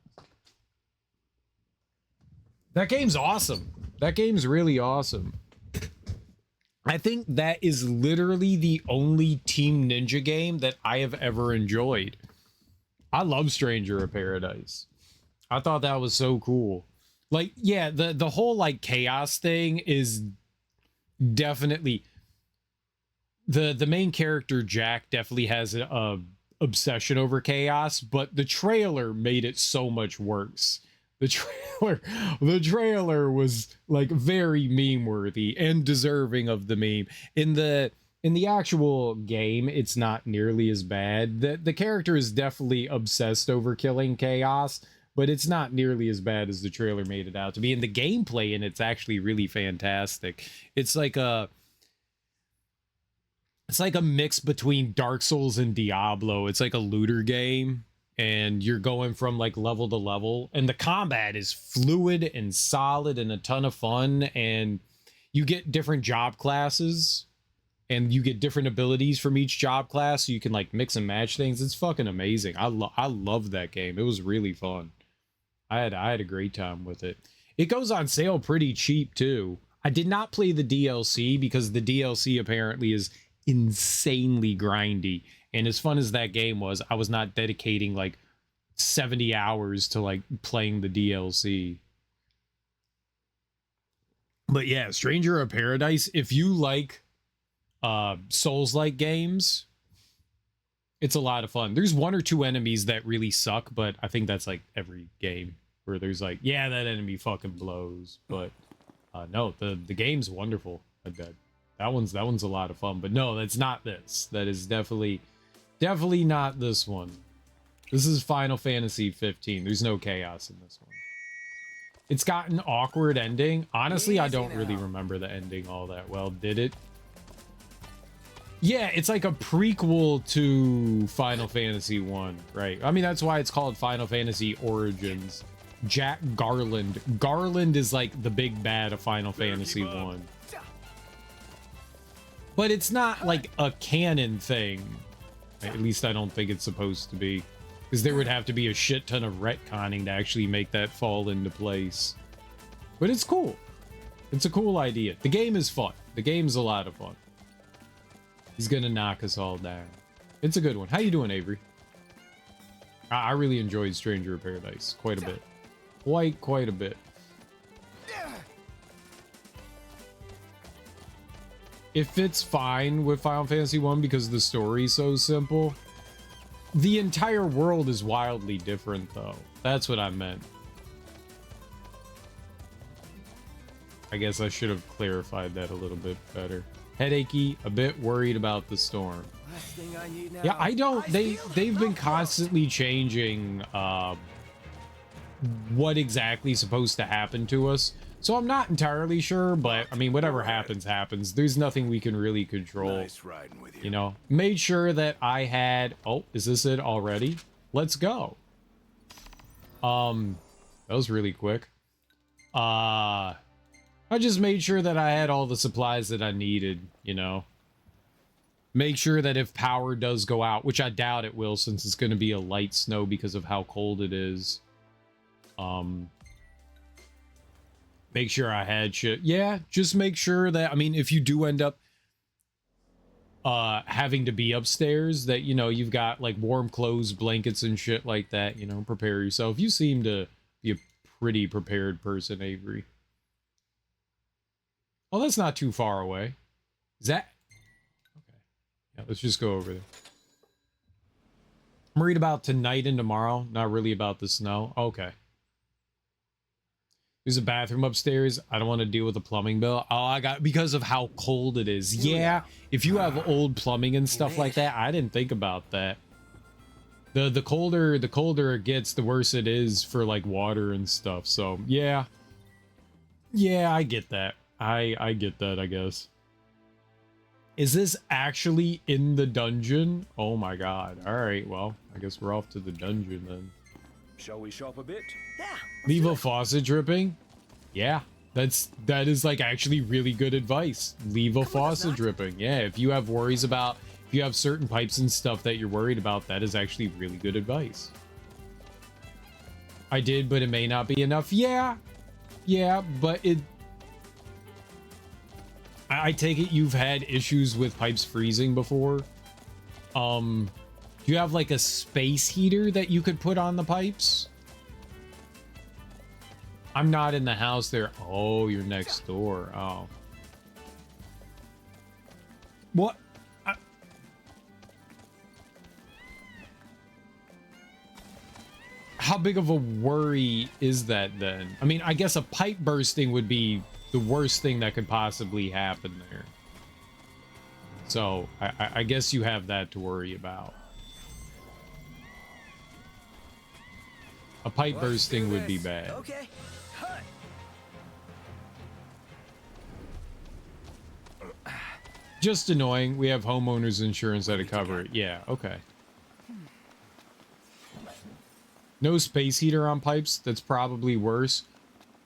That game's awesome. That game's really awesome. I think that is literally the only Team Ninja game that I have ever enjoyed. I love Stranger of Paradise. I thought that was so cool. Like, yeah, the whole like chaos thing is definitely the main character Jack definitely has a obsession over chaos, but the trailer made it so much worse. The trailer was like very meme worthy and deserving of the meme. In the actual game, it's not nearly as bad. The character is definitely obsessed over killing chaos, but it's not nearly as bad as the trailer made it out to be. And the gameplay in it's actually really fantastic. It's like a mix between Dark Souls and Diablo. It's like a looter game, and you're going from like level to level, and the combat is fluid and solid and a ton of fun, and you get different job classes and you get different abilities from each job class, so you can like mix and match things. It's fucking amazing. I love that game. It was really fun. I had a great time with it. It goes on sale pretty cheap too. I did not play the DLC because the DLC apparently is insanely grindy. And as fun as that game was, I was not dedicating like 70 hours to like playing the DLC. But yeah, Stranger of Paradise, if you like Souls-like games, it's a lot of fun. There's one or two enemies that really suck, but I think that's like every game where there's like, yeah, that enemy fucking blows. But no, the game's wonderful. That one's a lot of fun. But no, that's not this. That is definitely not this one. This is Final Fantasy 15. There's no chaos in this one. It's got an awkward ending. Honestly, I don't really remember the ending all that well. Did it? Yeah, it's like a prequel to Final Fantasy 1, right? I mean, that's why it's called Final Fantasy Origins. Jack Garland. Garland is like the big bad of Final Fantasy 1. But it's not like a canon thing. At least I don't think it's supposed to be. Because there would have to be a shit ton of retconning to actually make that fall into place. But it's cool. It's a cool idea. The game is fun. The game's a lot of fun. He's gonna knock us all down. It's a good one. How you doing, Avery? I really enjoyed Stranger of Paradise quite a bit. Quite a bit. It fits fine with Final Fantasy 1 because the story's so simple. The entire world is wildly different, though. That's what I meant. I guess I should have clarified that a little bit better. Headachy, a bit worried about the storm. Last thing I need now. Yeah, I don't. They've been constantly changing what exactly is supposed to happen to us. So I'm not entirely sure, but I mean, whatever happens, happens. There's nothing we can really control. Nice riding with you. You know, made sure that I had. Oh, is this it already? Let's go. That was really quick. I just made sure that I had all the supplies that I needed, you know. Make sure that if power does go out, which I doubt it will since it's going to be a light snow because of how cold it is. Make sure I had shit. Yeah, just make sure that, I mean, if you do end up having to be upstairs, that, you know, you've got like warm clothes, blankets and shit like that, you know, prepare yourself. You seem to be a pretty prepared person, Avery. Oh, that's not too far away. Is that? Okay. Yeah, let's just go over there. I'm worried about tonight and tomorrow, not really about the snow. Okay. There's a bathroom upstairs. I don't want to deal with the plumbing bill. Oh, I got, because of how cold it is. Yeah, if you have old plumbing and stuff like that, I didn't think about that. The colder it gets, the worse it is for like water and stuff. So yeah, I get that. I get that, I guess. Is this actually in the dungeon? Oh my god. All right, well, I guess we're off to the dungeon then. Shall we shop a bit? Yeah. Leave a faucet dripping? Yeah, that is like actually really good advice. Leave a faucet dripping. Yeah, if you have worries about, if you have certain pipes and stuff that you're worried about, that is actually really good advice. I did, but it may not be enough. Yeah, but it... I take it you've had issues with pipes freezing before. Do you have like a space heater that you could put on the pipes? I'm not in the house there. Oh, you're next door. Oh. What? How big of a worry is that then? I mean, I guess a pipe bursting would be the worst thing that could possibly happen there. So I guess you have that to worry about. A pipe bursting would be bad. Okay. Just annoying. We have homeowners insurance that'll cover it. Yeah, okay. No space heater on pipes? That's probably worse.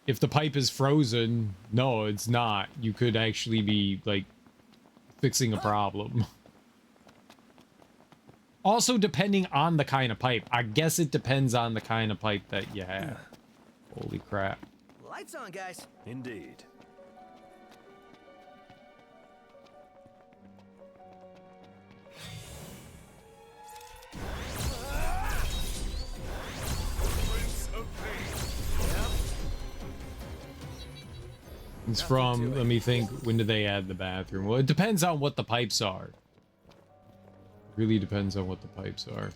If the pipe is frozen, no, it's not. You could actually be, like, fixing a problem. Also, depending on the kind of pipe. I guess it depends on the kind of pipe that you have. Holy crap. Lights on, guys. Indeed. It's from, let me think, when did they add the bathroom? Well, it depends on what the pipes are. Really depends on what the pipes are.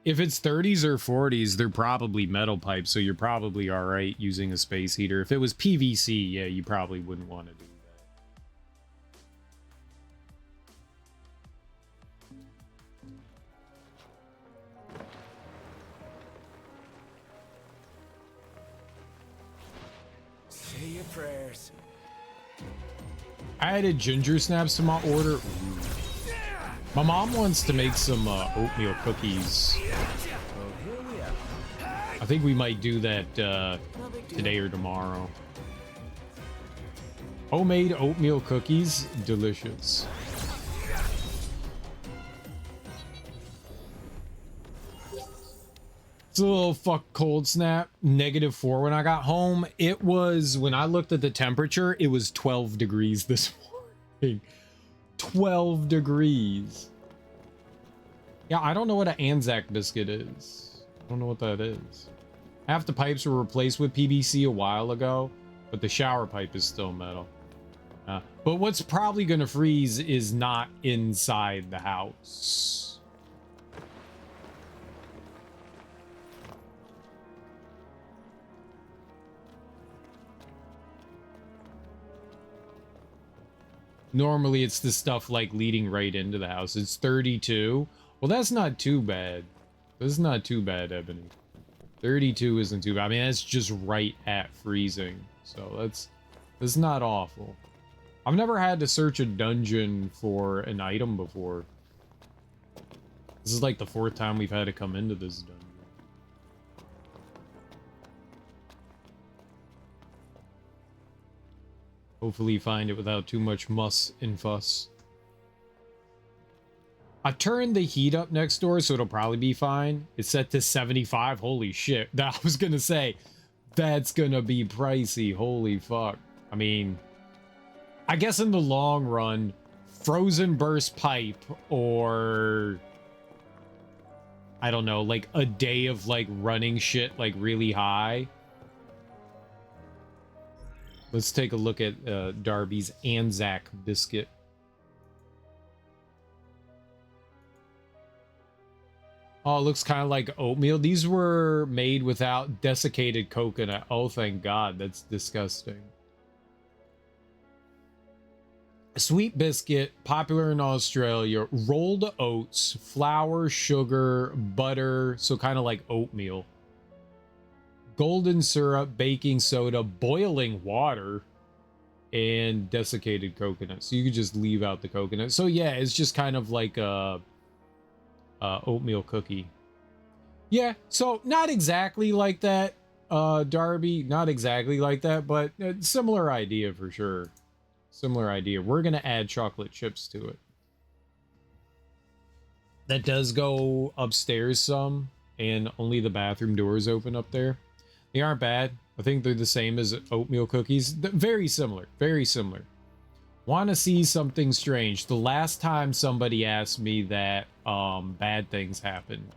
If it's 30s or 40s, they're probably metal pipes, so you're probably all right using a space heater. If it was PVC, yeah, you probably wouldn't want to do that. Say your prayers. I added ginger snaps to my order. Ooh. My mom wants to make some oatmeal cookies. I think we might do that today or tomorrow. Homemade oatmeal cookies, delicious. It's a little fuck cold snap. -4 when I got home. It was, when I looked at the temperature, it was 12 degrees this morning. 12 degrees. Yeah, I don't know what an Anzac biscuit is. I don't know what that is. Half the pipes were replaced with PVC a while ago, but the shower pipe is still metal. But what's probably going to freeze is not inside the house. Normally it's the stuff like leading right into the house. It's 32. Well, that's not too bad. That's not too bad, Ebony. 32 isn't too bad. I mean, that's just right at freezing. So that's not awful. I've never had to search a dungeon for an item before. This is like the 4th time we've had to come into this dungeon. Hopefully find it without too much muss and fuss. I turned the heat up next door, so it'll probably be fine. It's set to 75. Holy shit. That I was gonna say, that's gonna be pricey. Holy fuck. I mean, I guess in the long run, frozen burst pipe or I don't know, like a day of like running shit like really high. Let's take a look at Darby's Anzac biscuit. Oh, it looks kind of like oatmeal. These were made without desiccated coconut. Oh, thank God. That's disgusting. Sweet biscuit, popular in Australia. Rolled oats, flour, sugar, butter. So kind of like oatmeal. Golden syrup, baking soda, boiling water, and desiccated coconut. So you could just leave out the coconut. So yeah, it's just kind of like a oatmeal cookie. Yeah, so not exactly like that, Darby. Not exactly like that, but similar idea for sure. Similar idea. We're gonna add chocolate chips to it. That does go upstairs some, and only the bathroom doors open up there. They aren't bad. I think they're the same as oatmeal cookies. Very similar. Very similar. Want to see something strange. The last time somebody asked me that, bad things happened.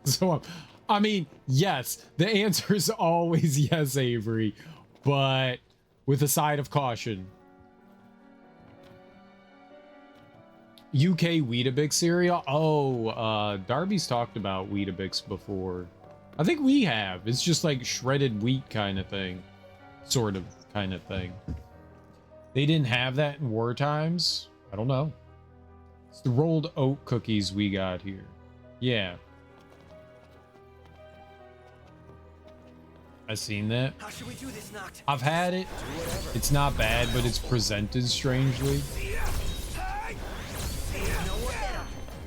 So, I mean, yes, the answer is always yes, Avery, but with a side of caution. UK Weetabix cereal? Oh, Darby's talked about Weetabix before. I think we have. It's just like shredded wheat kind of thing. Sort of kind of thing. They didn't have that in war times? I don't know. It's the rolled oat cookies we got here. Yeah. I've seen that. How should we do this, Noct? I've had it. It's not bad, but it's presented strangely.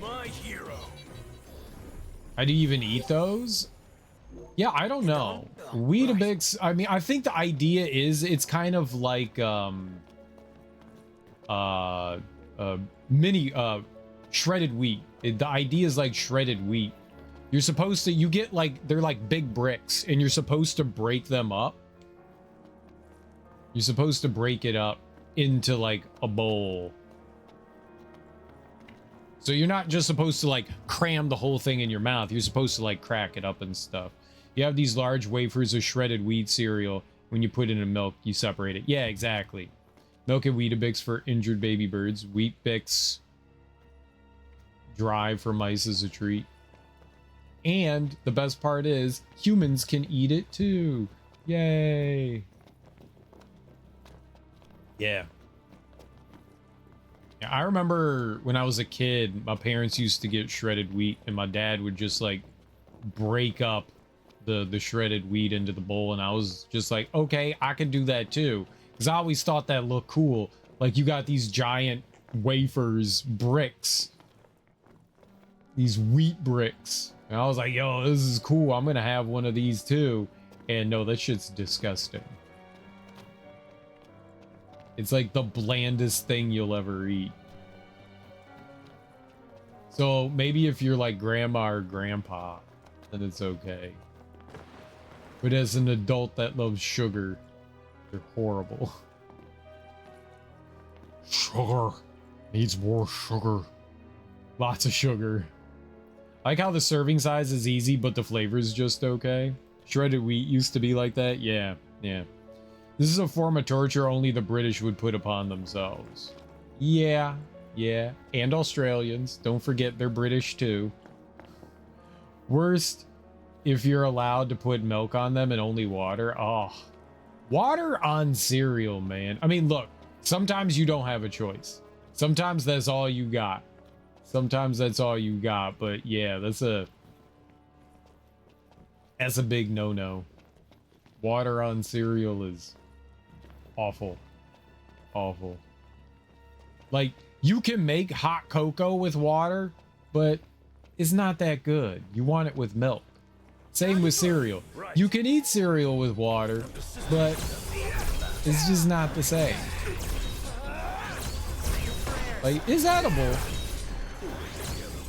My hero. How do you even eat those? Yeah, I don't know. Weetabix, I mean, I think the idea is it's kind of like mini shredded wheat. The idea is like shredded wheat. You're supposed to, you get like, they're like big bricks and you're supposed to break them up. You're supposed to break it up into like a bowl. So you're not just supposed to like cram the whole thing in your mouth. You're supposed to like crack it up and stuff. You have these large wafers of shredded wheat cereal. When you put it in milk, you separate it. Yeah, exactly. Milk and Weetabix for injured baby birds. Wheat Bix dry for mice as a treat. And the best part is humans can eat it too. Yay. Yeah. I remember when I was a kid, my parents used to get shredded wheat and my dad would just like break up the shredded wheat into the bowl, and I was just like, okay, I can do that too. Because I always thought that looked cool. Like you got these giant wafers, bricks. These wheat bricks. And I was like, yo, this is cool. I'm going to have one of these too. And no, that shit's disgusting. It's like the blandest thing you'll ever eat. So maybe if you're like grandma or grandpa, then it's okay. But as an adult that loves sugar, they're horrible. Sugar. Needs more sugar. Lots of sugar. I like how the serving size is easy, but the flavor is just okay. Shredded wheat used to be like that. Yeah, yeah. This is a form of torture only the British would put upon themselves. Yeah, yeah. And Australians. Don't forget they're British too. Worst, if you're allowed to put milk on them and only water. Oh, water on cereal, man. I mean, look, sometimes you don't have a choice. Sometimes that's all you got. Sometimes that's all you got. But yeah, that's a big no-no. Water on cereal is awful. Awful. Like, you can make hot cocoa with water, but it's not that good. You want it with milk. Same with cereal. You can eat cereal with water, but it's just not the same. Like, it's edible.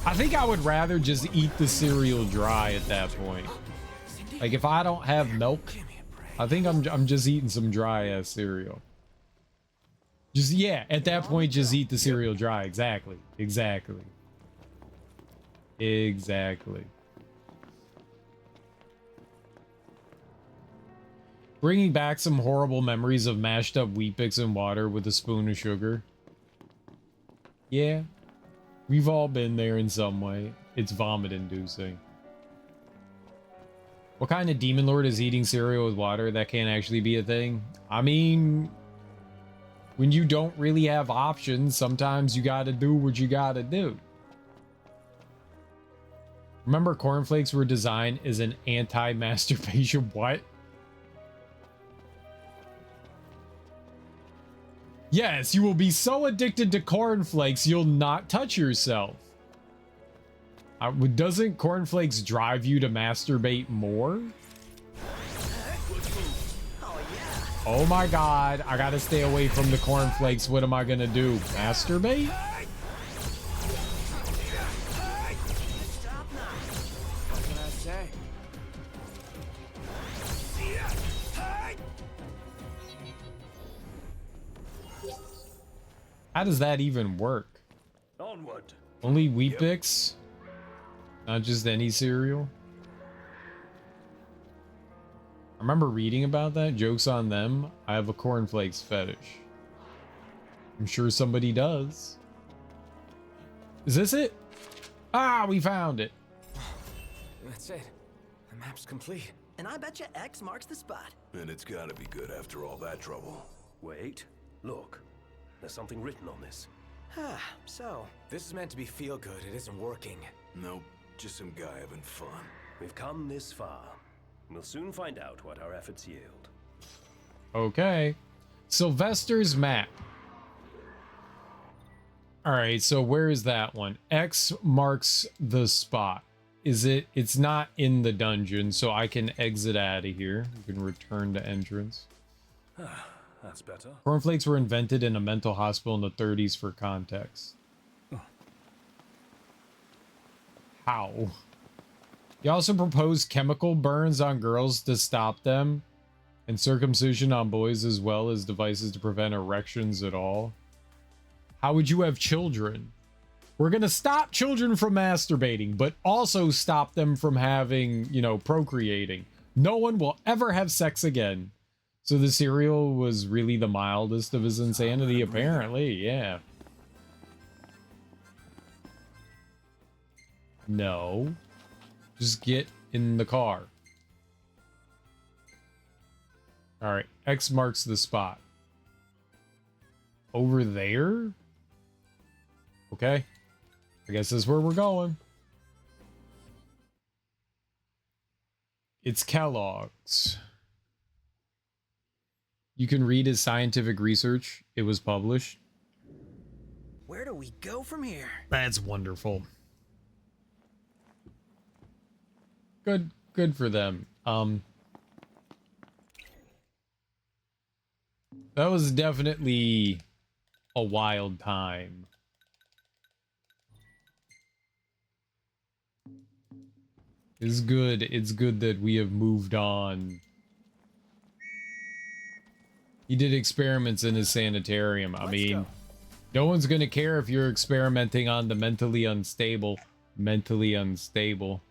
I think I would rather just eat the cereal dry at that point. Like, if I don't have milk, I think I'm just eating some dry ass cereal. Just, yeah, at that point, just eat the cereal dry. Exactly. Exactly. Exactly. Bringing back some horrible memories of mashed up Wheat Bix and water with a spoon of sugar. Yeah. We've all been there in some way. It's vomit inducing. What kind of demon lord is eating cereal with water? That can't actually be a thing. I mean, when you don't really have options, sometimes you gotta do what you gotta do. Remember, cornflakes were designed as an anti-masturbation. What? Yes, you will be so addicted to cornflakes, you'll not touch yourself. Doesn't cornflakes drive you to masturbate more? Oh my god, I gotta stay away from the cornflakes. What am I gonna do? Masturbate? What can I say? How does that even work? Onward. Only Wheat Bix? Not just any cereal? I remember reading about that. Joke's on them. I have a cornflakes fetish. I'm sure somebody does. Is this it? Ah, we found it. That's it. The map's complete. And I bet you X marks the spot. And it's gotta be good after all that trouble. Wait, look. There's something written on this. Ah, so. This is meant to be feel good. It isn't working. Nope, just some guy having fun. We've come this far. We'll soon find out what our efforts yield. Okay. Sylvester's map. Alright, so where is that one? X marks the spot. It's not in the dungeon, so I can exit out of here. You can return to entrance. That's better. Cornflakes were invented in a mental hospital in the 30s for context. How? He also proposed chemical burns on girls to stop them, and circumcision on boys, as well as devices to prevent erections at all. How would you have children? We're going to stop children from masturbating, but also stop them from having, you know, procreating. No one will ever have sex again. So the cereal was really the mildest of his insanity, apparently. Yeah. No. Just get in the car. Alright, X marks the spot. Over there? Okay. I guess that's where we're going. It's Kellogg's. You can read his scientific research. It was published. Where do we go from here? That's wonderful. Good for them. That was definitely a wild time. It's good that we have moved on. He did experiments in his sanitarium. I mean, no one's gonna care if you're experimenting on the mentally unstable. Mentally unstable.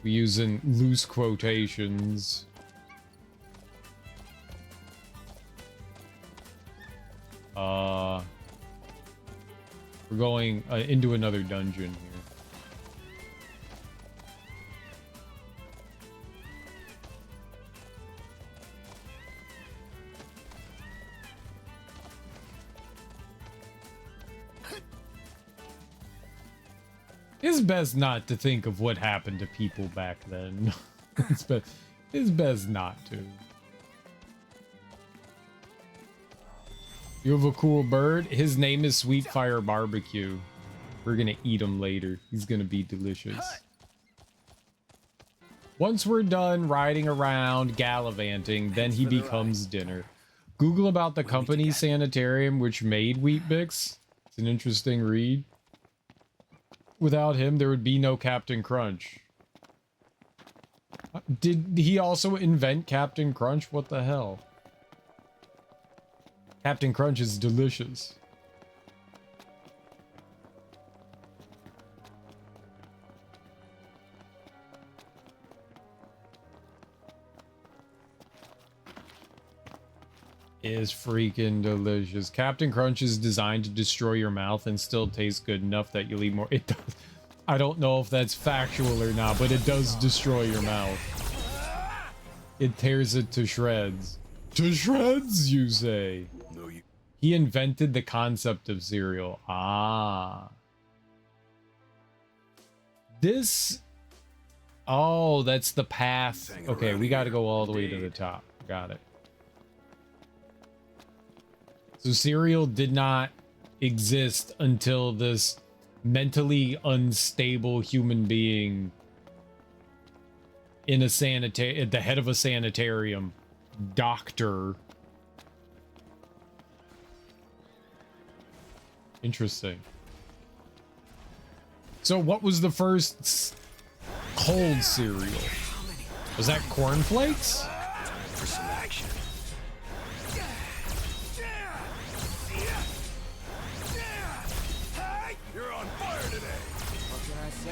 We're using loose quotations. We're going into another dungeon here. It's best not to think of what happened to people back then. It's best not to. You have a cool bird? His name is Sweetfire Barbecue. We're gonna eat him later. He's gonna be delicious. Once we're done riding around, gallivanting, then he becomes dinner. Google about the company Sanitarium which made Weet-Bix. It's an interesting read. Without him, there would be no Captain Crunch. Did he also invent Captain Crunch? What the hell? Captain Crunch is delicious. Is freaking delicious. Captain Crunch is designed to destroy your mouth and still tastes good enough that you'll eat more. It does. I don't know if that's factual or not, but it does destroy your mouth. It tears it to shreds. To shreds, you say? No, you. He invented the concept of cereal. Ah. This... Oh, that's the path. Okay, we gotta go all the way to the top. Got it. So cereal did not exist until this mentally unstable human being in a at the head of a sanitarium, doctor. Interesting. So what was the first cold cereal? Was that cornflakes? For some action. You're on fire today. What can I say?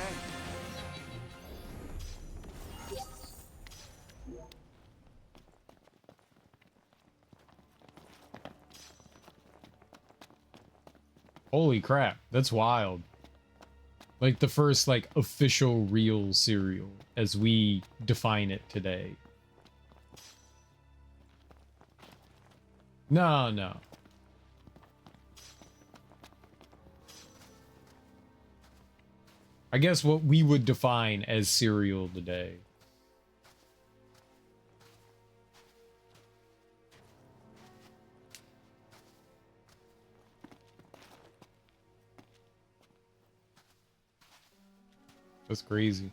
Holy crap, that's wild. Like the first like official real cereal as we define it today. No. I guess what we would define as cereal today. That's crazy.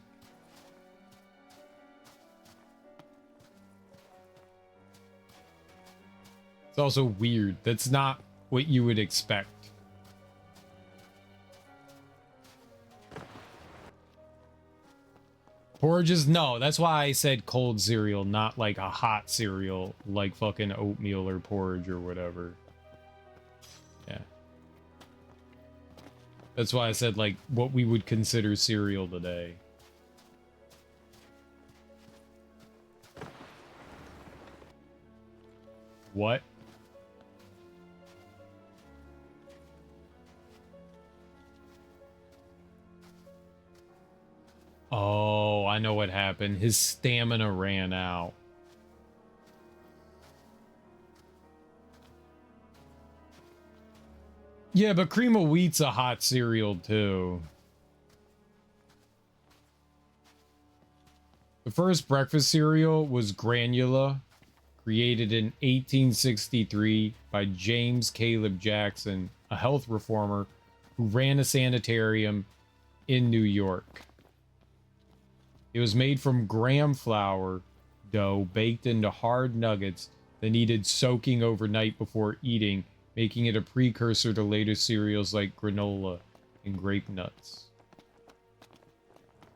It's also weird. That's not what you would expect. Porridges? No, that's why I said cold cereal, not like a hot cereal like fucking oatmeal or porridge or whatever. That's why I said, like, what we would consider cereal today. What? Oh, I know what happened. His stamina ran out. Yeah, but cream of wheat's a hot cereal too. The first breakfast cereal was Granula, created in 1863 by James Caleb Jackson, a health reformer who ran a sanitarium in New York. It was made from graham flour dough baked into hard nuggets that needed soaking overnight before eating, making it a precursor to later cereals like granola and grape nuts.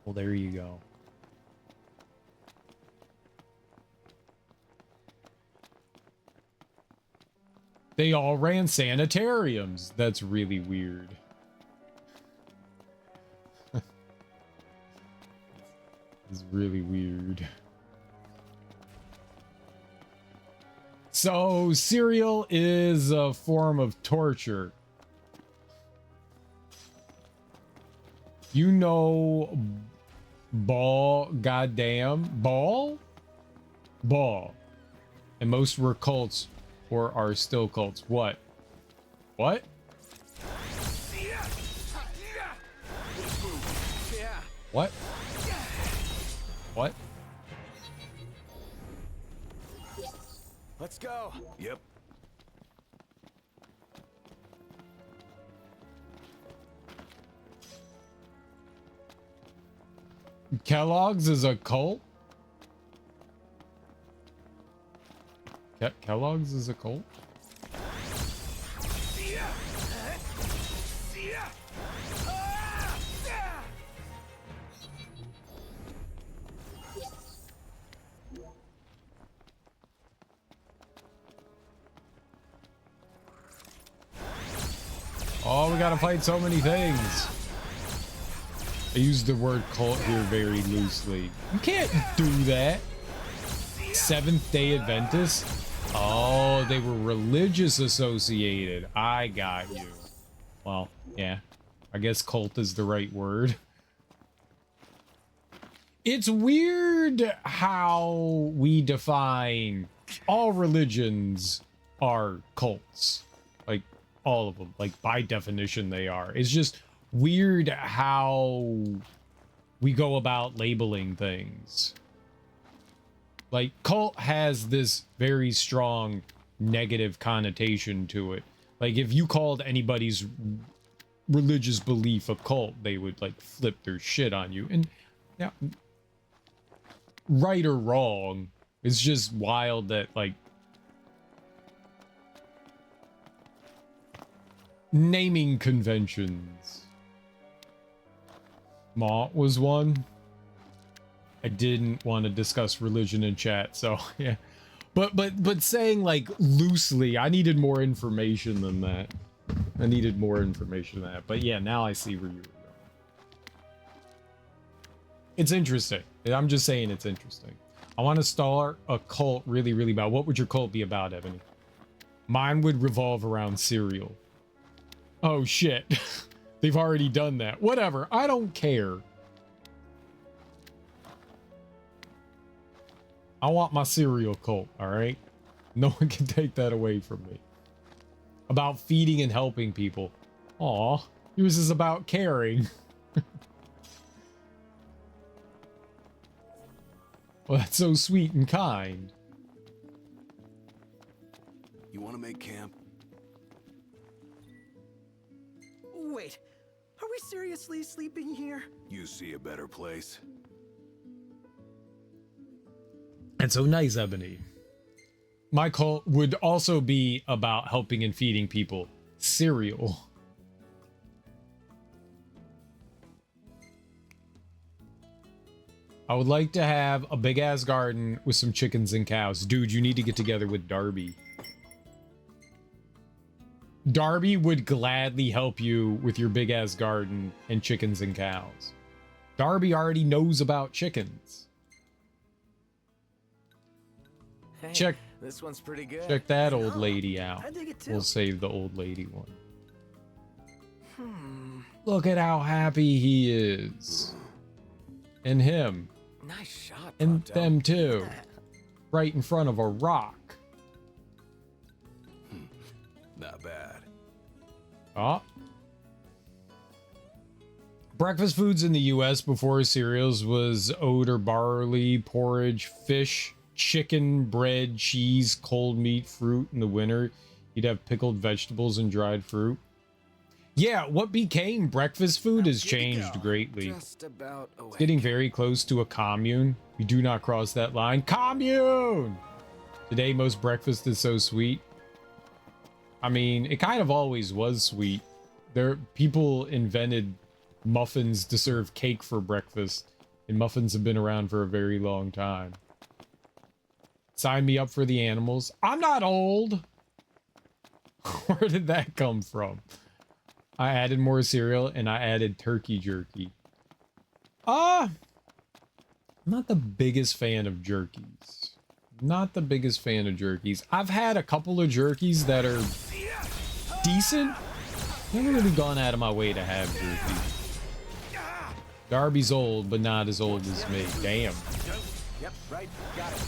Well, there you go. They all ran sanitariums. That's really weird. It's really weird. So, cereal is a form of torture. You know, goddamn, ball? And most were cults, or are still cults. What? What? What? What? Let's go. Yep. Kellogg's is a cult? Kellogg's is a cult? Oh, we gotta fight so many things. I use the word cult here very loosely. You can't do that. Seventh-day Adventists? Oh, they were religious associated. I got you. Well, yeah. I guess cult is the right word. It's weird how we define all religions are cults. Like, all of them. Like, by definition, they are. It's just weird how we go about labeling things. Like, cult has this very strong negative connotation to it. Like, if you called anybody's religious belief a cult, they would, like, flip their shit on you. And, yeah, right or wrong, it's just wild that, like, naming conventions. Mont was one. I didn't want to discuss religion in chat, so yeah. But saying like loosely, I needed more information than that. I needed more information than that. But yeah, now I see where you were going. It's interesting. I'm just saying it's interesting. I want to start a cult really, really bad. What would your cult be about, Ebony? Mine would revolve around cereal. Oh shit. They've already done that. Whatever. I don't care. I want my cereal cult, alright? No one can take that away from me. About feeding and helping people. Aw, yours is about caring. Well, that's so sweet and kind. You want to make camp? Wait, are we seriously sleeping here? You see a better place? That's so nice, Ebony. My cult would also be about helping and feeding people cereal. I would like to have a big ass garden with some chickens and cows. Dude, you need to get together with Darby. Darby would gladly help you with your big ass garden and chickens and cows. Darby already knows about chickens. Hey, Check this one's pretty good. check that old lady out. I dig it too. We'll save the old lady one. Look at how happy he is. And him. Nice shot, And Pronto. them too. Right in front of a rock. Not bad. Oh. Breakfast foods in the US before cereals was oat or barley, porridge, fish, chicken, bread, cheese, cold meat, fruit. In the winter, you'd have pickled vegetables and dried fruit. Yeah, what became breakfast food has changed greatly. Just about awake. Getting very close to a commune. We do not cross that line. Commune! Today, most breakfast is so sweet. I mean, it kind of always was sweet. People invented muffins to serve cake for breakfast, and muffins have been around for a very long time. Sign me up for the animals. I'm not old. Where did that come from? I added more cereal and I added turkey jerky. I'm not the biggest fan of jerkies. Not the biggest fan of jerkies. I've had a couple of jerkies that are decent. Never really gone out of my way to have jerky. Darby's old, but not as old as me. Damn. Yep, right. Got it.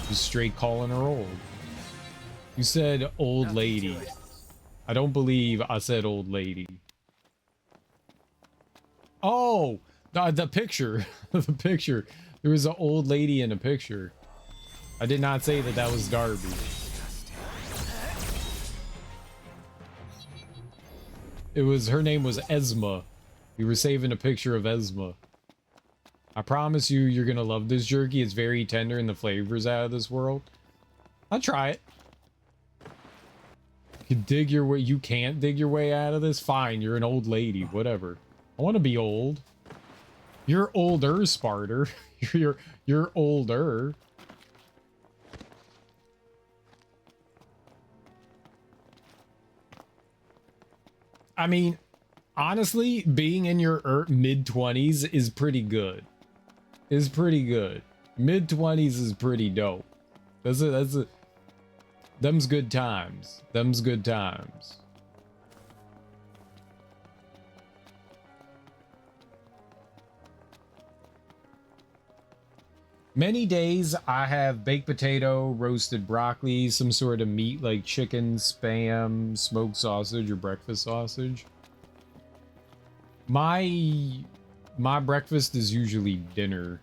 Just straight calling her old. You said old lady. I don't believe I said old lady. Oh, the picture. The picture. There was an old lady in a picture. I did not say that that was Darby. Her name was Esma. We were saving a picture of Esma. I promise you, you're gonna love this jerky. It's very tender and the flavor's out of this world. I'll try it. You can't dig your way out of this? Fine, you're an old lady, whatever. I want to be old. You're older, Sparter. You're older. I mean, honestly, being in your mid-20s is pretty good. Is pretty good. Mid-20s is pretty dope. Them's good times. Them's good times. Many days I have baked potato, roasted broccoli, some sort of meat like chicken, spam, smoked sausage, or breakfast sausage. My breakfast is usually dinner.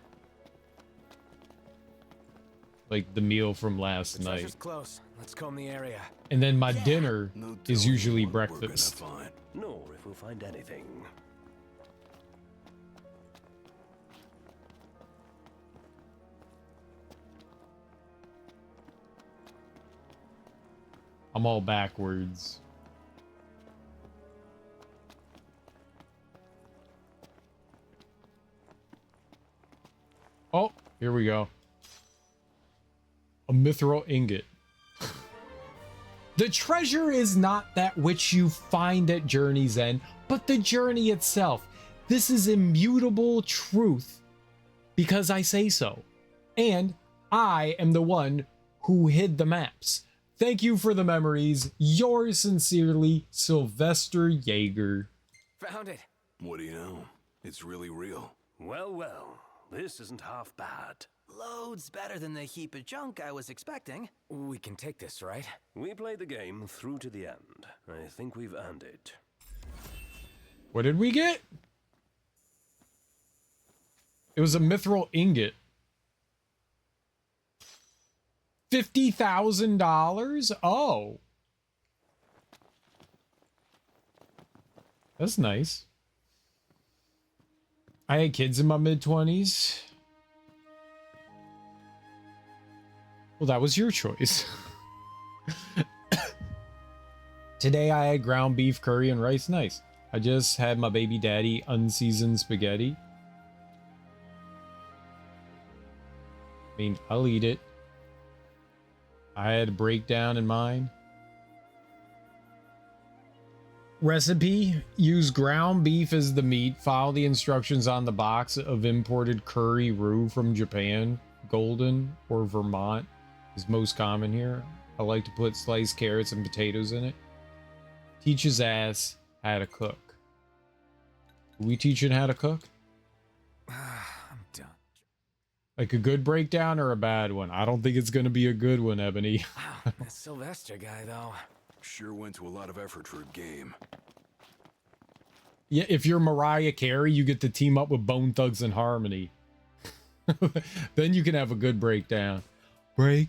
Like the meal from last The night. treasure's close. Let's comb the area. And then my dinner No is telling usually what we're gonna breakfast. find. Nor if we'll find anything. I'm all backwards. Oh, here we go. A mithril ingot. The treasure is not that which you find at Journey's End, but the journey itself. This is immutable truth because I say so. And I am the one who hid the maps. Thank you for the memories. Yours sincerely, Sylvester Jaeger. Found it. What do you know? It's really real. Well, well, this isn't half bad. Loads better than the heap of junk I was expecting. We can take this, right? We played the game through to the end. I think we've earned it. What did we get? It was a mithril ingot. $50,000? Oh. That's nice. I had kids in my mid-20s. Well, that was your choice. Today I had ground beef curry and rice. Nice. I just had my baby daddy unseasoned spaghetti. I mean, I'll eat it. I had a breakdown in mine. Recipe: use ground beef as the meat. Follow the instructions on the box of imported curry roux from Japan. Golden or Vermont is most common here. I like to put sliced carrots and potatoes in it. Teach his ass how to cook. Are we teaching how to cook? I'm done. Like a good breakdown or a bad one? I don't think it's going to be a good one, Ebony. Wow, that Sylvester guy, though. Sure went to a lot of effort for a game. Yeah, if you're Mariah Carey, you get to team up with Bone Thugs and Harmony. Then you can have a good breakdown. Break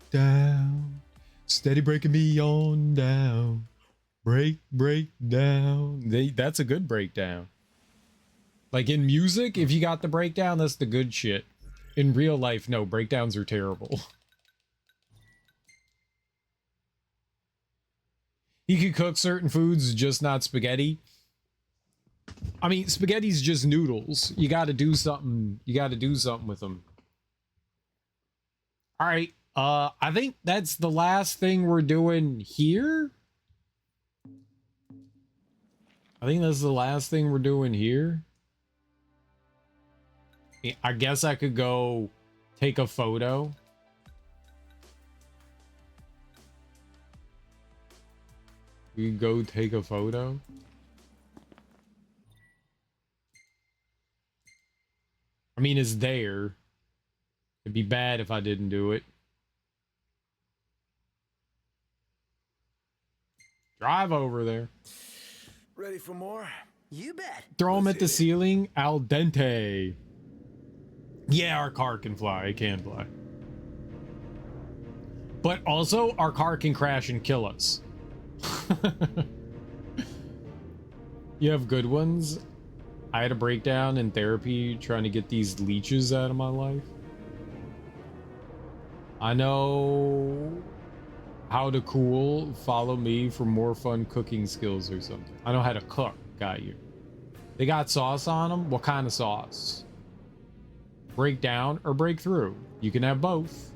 down. Steady breaking me on down. Break down. That's a good breakdown. Like in music, if you got the breakdown, that's the good shit. In real life, no, breakdowns are terrible. He could cook certain foods, just not spaghetti. I mean, spaghetti's just noodles. You got to do something. You got to do something with them. All right. I think that's the last thing we're doing here. I think that's the last thing we're doing here. I guess I could go take a photo. We could go take a photo. I mean, it's there. It'd be bad if I didn't do it. Drive over there. Ready for more? You bet. Throw them at the ceiling. Al dente. Yeah, our car can fly. It can fly. But also, our car can crash and kill us. You have good ones? I had a breakdown in therapy trying to get these leeches out of my life. I know how to cool. Follow me for more fun cooking skills or something. I know how to cook. Got you. They got sauce on them? What kind of sauce? Break down or break through? You can have both.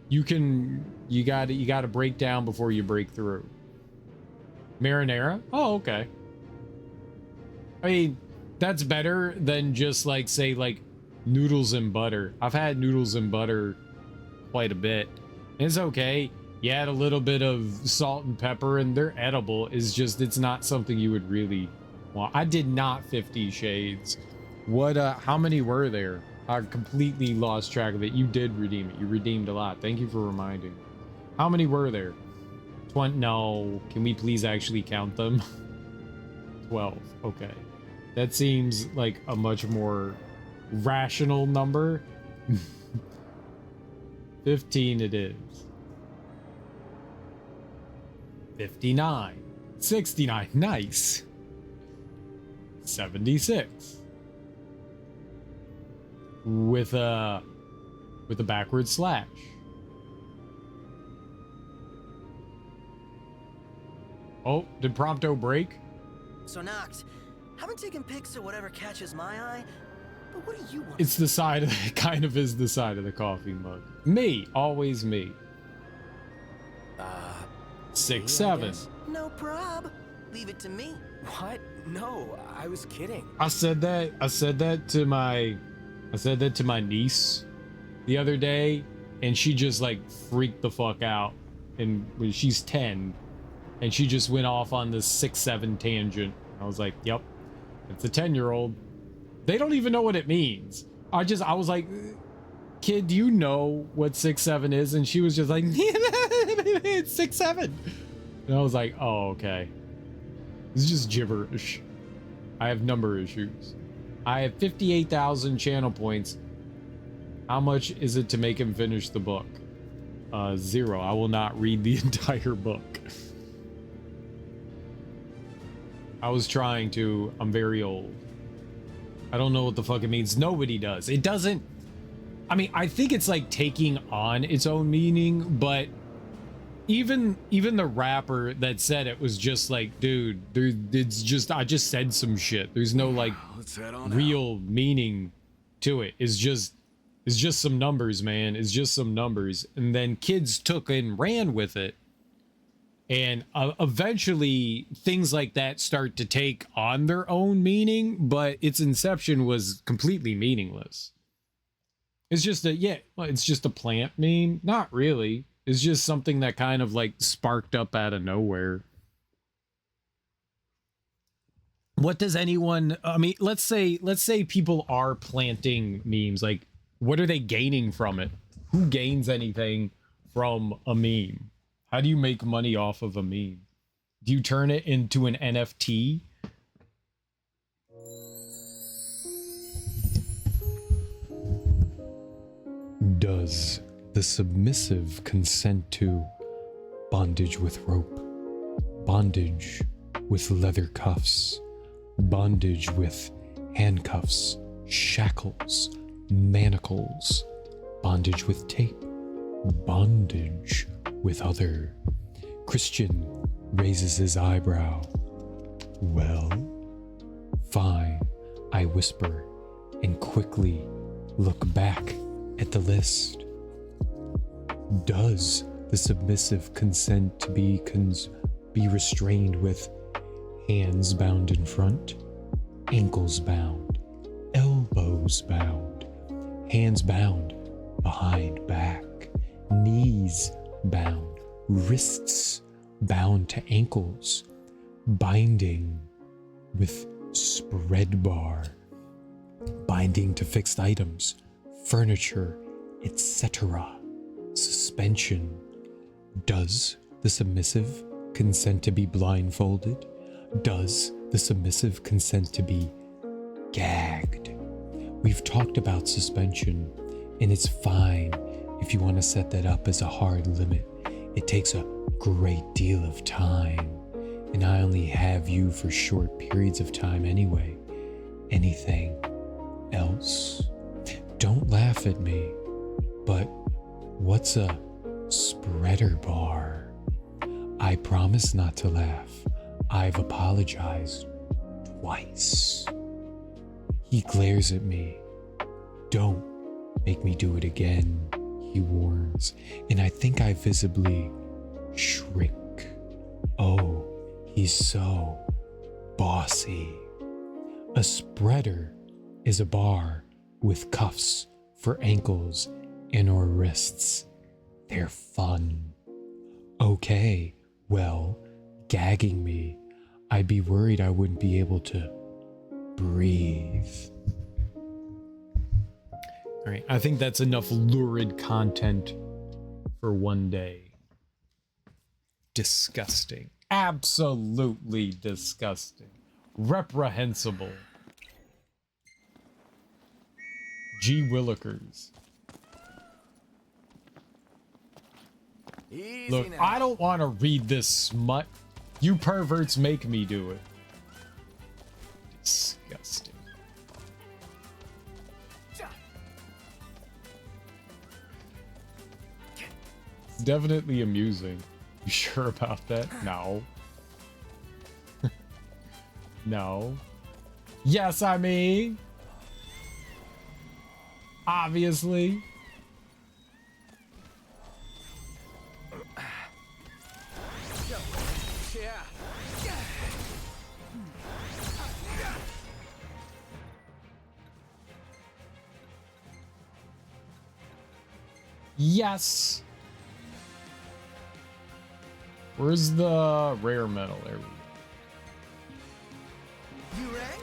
You gotta break down before you break through. Marinara? Oh, okay. I mean, that's better than just like, say, like noodles and butter. I've had noodles and butter quite a bit. It's okay. You add a little bit of salt and pepper and they're edible. It's just, it's not something you would really want. I did not 50 Shades. What, how many were there? I completely lost track of it. You did redeem it. You redeemed a lot. Thank you for reminding me. How many were there? 20? No. Can we please actually count them? 12. Okay. That seems like a much more rational number. 15 it is. 59. 69. Nice. 76. With a backward slash. Oh, did Prompto break? So Nox, haven't taken pics of whatever catches my eye, but what do you want? It's the side of it kind of is the side of the coffee mug. Me, always me. 6, 7. No prob. Leave it to me. What? No, I was kidding. I said that to my niece the other day, and she just like freaked the fuck out. And when she's 10, and she just went off on this 6, 7 tangent. I was like, yep, it's a 10-year-old. They don't even know what it means. I was like, kid, do you know what 6, 7 is? And she was just like, it's 6, 7. And I was like, oh, okay. This is just gibberish. I have number issues. I have 58,000 channel points. How much is it to make him finish the book? 0. I will not read the entire book. I was trying to. I'm very old. I don't know what the fuck it means. Nobody does. It doesn't. I mean, I think it's like taking on its own meaning, but even the rapper that said it was just like, dude, it's just, I just said some shit. There's no like Let's head on real meaning to it. It's just some numbers, man. It's just some numbers. And then kids took and ran with it. And eventually things like that start to take on their own meaning, but its inception was completely meaningless. It's just it's just a plant meme. Not really. It's just something that kind of like sparked up out of nowhere. What does anyone, I mean, let's say people are planting memes. Like, what are they gaining from it? Who gains anything from a meme? How do you make money off of a meme? Do you turn it into an NFT? Does the submissive consent to bondage with rope, bondage with leather cuffs, bondage with handcuffs, shackles, manacles, bondage with tape, bondage with other? Christian raises his eyebrow. Well, fine, I whisper and quickly look back at the list. Does the submissive consent to be restrained with hands bound in front, ankles bound, elbows bound, hands bound behind back, knees bound, wrists bound to ankles, binding with spread bar, binding to fixed items, furniture, etc. Suspension. Does the submissive consent to be blindfolded? Does the submissive consent to be gagged? We've talked about suspension, and it's fine if you want to set that up as a hard limit. It takes a great deal of time, and I only have you for short periods of time anyway. Anything else? Don't laugh at me, but what's a spreader bar? I promise not to laugh. I've apologized twice. He glares at me. Don't make me do it again, he warns, and I think I visibly shrink. Oh, he's so bossy. A spreader is a bar with cuffs for ankles and or wrists. They're fun. Okay, well, gagging me, I'd be worried I wouldn't be able to breathe. All right, I think that's enough lurid content for one day. Disgusting. Absolutely disgusting. Reprehensible. G. Willikers. Easy Look, now. I don't want to read this smut. You perverts make me do it. Disgusting. It's definitely amusing. You sure about that? No. No. Yes, I mean. Obviously. Yeah. Yes. Where's the rare metal? There we go. You ready?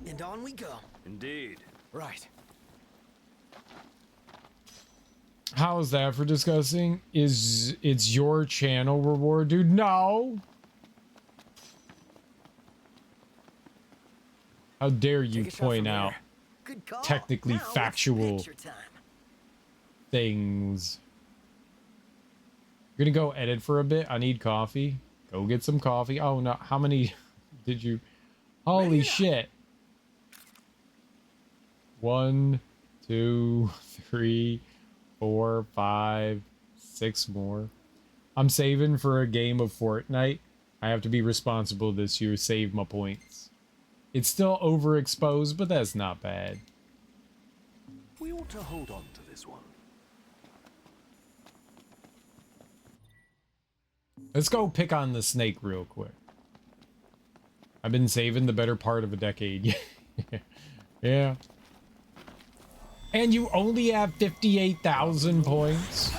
And on we go. Indeed. Right. How is that for discussing? It's your channel reward, dude? No. How dare you Take a shot point from out there. Good call. technically Now it's factual picture time. things? You're gonna go edit for a bit? I need coffee. Go get some coffee. Oh no, how many did you? Holy shit. 1, 2, 3, 4, 5, 6 more. I'm saving for a game of Fortnite. I have to be responsible this year, save my points. It's still overexposed, but that's not bad. to hold on to this one. Let's go pick on the snake real quick. I've been saving the better part of a decade. Yeah. And you only have 58,000 points?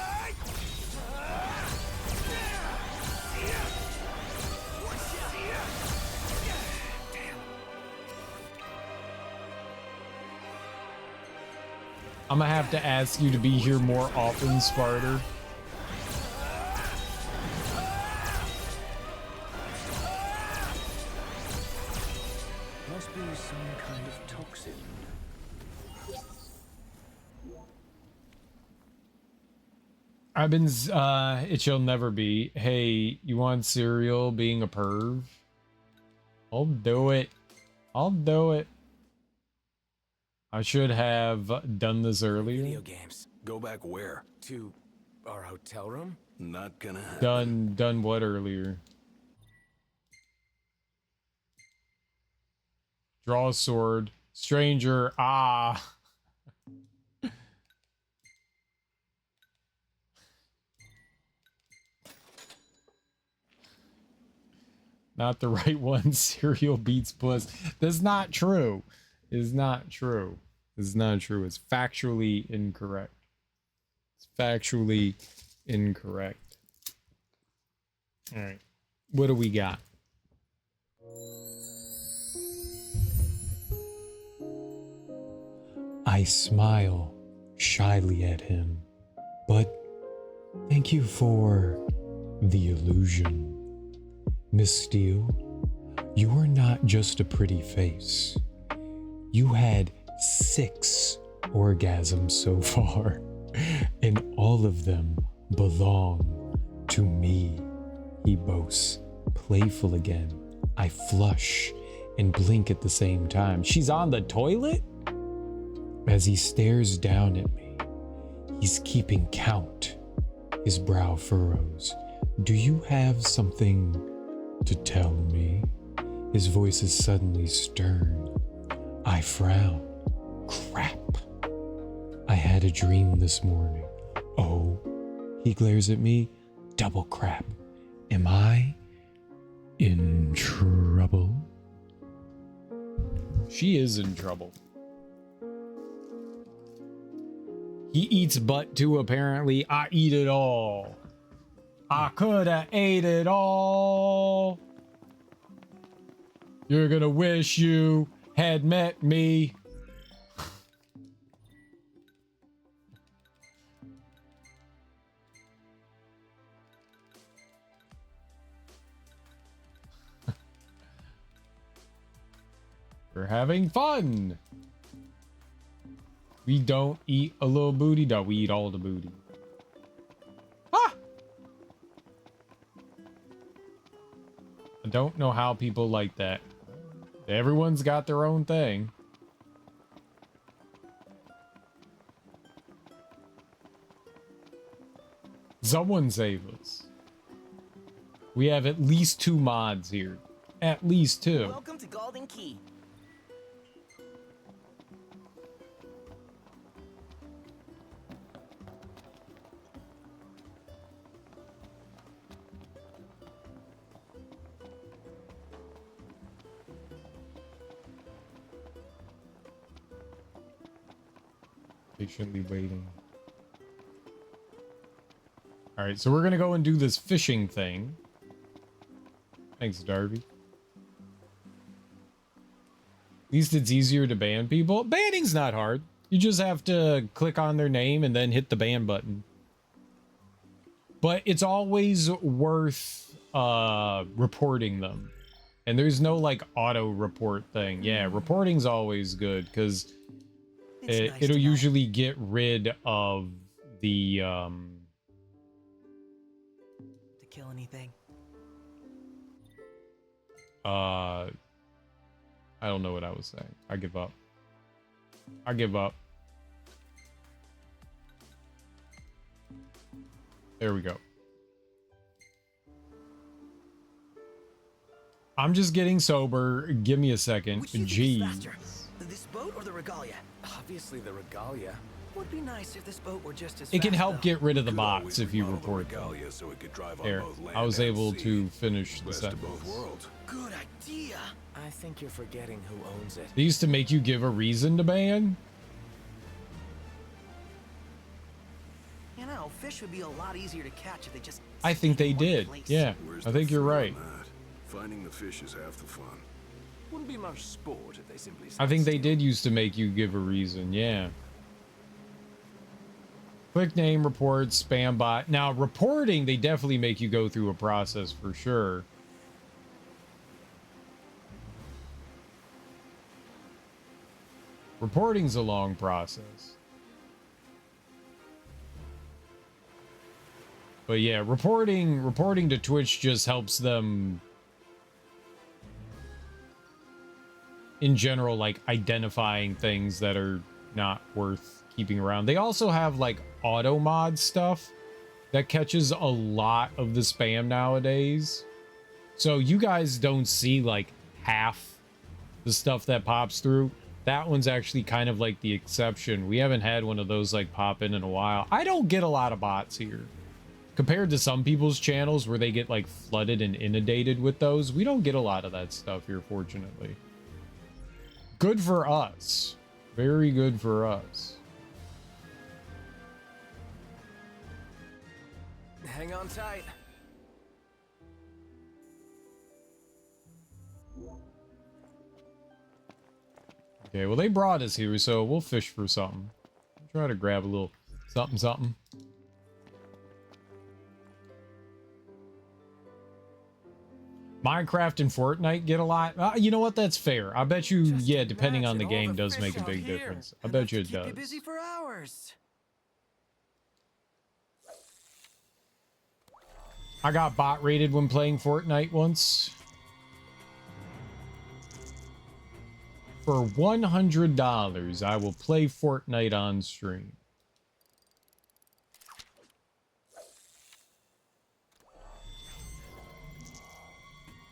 I'm gonna have to ask you to be here more often, Sparter. Must be some kind of toxin. I've been, it shall never be. Hey, you want cereal being a perv? I'll do it. I'll do it. I should have done this earlier. Video games. Go back where? To our hotel room? Not gonna happen. Done what earlier? Draw a sword. Stranger. Ah. Not the right one. Cereal beats puss. That's not true. It's not true. It's not true. It's factually incorrect. It's factually incorrect. All right. What do we got? I smile shyly at him, but thank you for the illusion. Miss Steele, you are not just a pretty face. You had 6 orgasms so far, and all of them belong to me, he boasts, playful again. I flush and blink at the same time. She's on the toilet? As he stares down at me, he's keeping count. His brow furrows. Do you have something to tell me? His voice is suddenly stern. I frown. Crap. I had a dream this morning. Oh, he glares at me. Double crap. Am I in trouble? She is in trouble. He eats butt too, apparently. I eat it all. I coulda ate it all. You're gonna wish you had met me. We're having fun. We don't eat a little booty. No, we eat all the booty. Ah! I don't know how people like that. Everyone's got their own thing. Someone save us. We have at least 2 mods here. At least 2. Welcome to Golden Key. Patiently waiting. All right, so we're gonna go and do this fishing thing. Thanks, Darby. At least it's easier to ban people. Banning's not hard. You just have to click on their name and then hit the ban button. But it's always worth reporting them. And there's no like auto report thing. Yeah, reporting's always good because it'll usually get rid of the To kill anything. I don't know what I was saying. I give up. I give up. There we go. I'm just getting sober. Give me a second. Would you think Jeez. faster? This boat or the Regalia? Obviously the Regalia. Would be nice if this boat were just as It can fast, help though. get rid of the Could bots always if you remodel the report them. Regalia so it could drive on There, both land I was and able sea. to finish the Best of both sentence. worlds. Good idea. I think you're forgetting who owns it. They used to make you give a reason to ban. You know, fish would be a lot easier to catch if they just. I think they stayed in one did. place. Yeah, Where's I the think you're thrill right. in that? Finding the fish is half the fun. Wouldn't be much sport if they simply I think they sat did used to make you give a reason. Yeah. Click name, report, spam bot. Now, reporting, they definitely make you go through a process for sure. Reporting's a long process. But yeah, reporting to Twitch just helps them in general, like identifying things that are not worth keeping around. They also have like auto mod stuff that catches a lot of the spam nowadays. So you guys don't see like half the stuff that pops through. That one's actually kind of like the exception. We haven't had one of those like pop in a while. I don't get a lot of bots here. Compared to some people's channels where they get like flooded and inundated with those, we don't get a lot of that stuff here, fortunately. Good for us. Very good for us. Hang on tight. Okay, well, they brought us here, so we'll fish for something. Try to grab a little something, something. Minecraft and Fortnite get a lot. You know what? That's fair. I bet you, Just yeah, depending on the imagine all game, the does make fish a big out here. difference. I Enough bet to you it keep you does. busy for hours. I got bot rated when playing Fortnite once. For $100, I will play Fortnite on stream.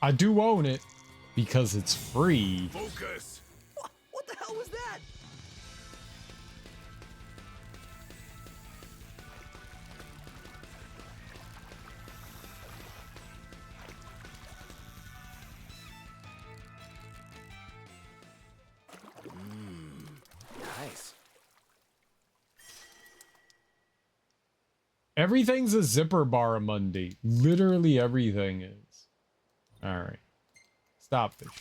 I do own it because it's free. Focus! What the hell was that? Nice. Everything's a zipper bar Monday. Literally everything is. Alright. Stop fishing.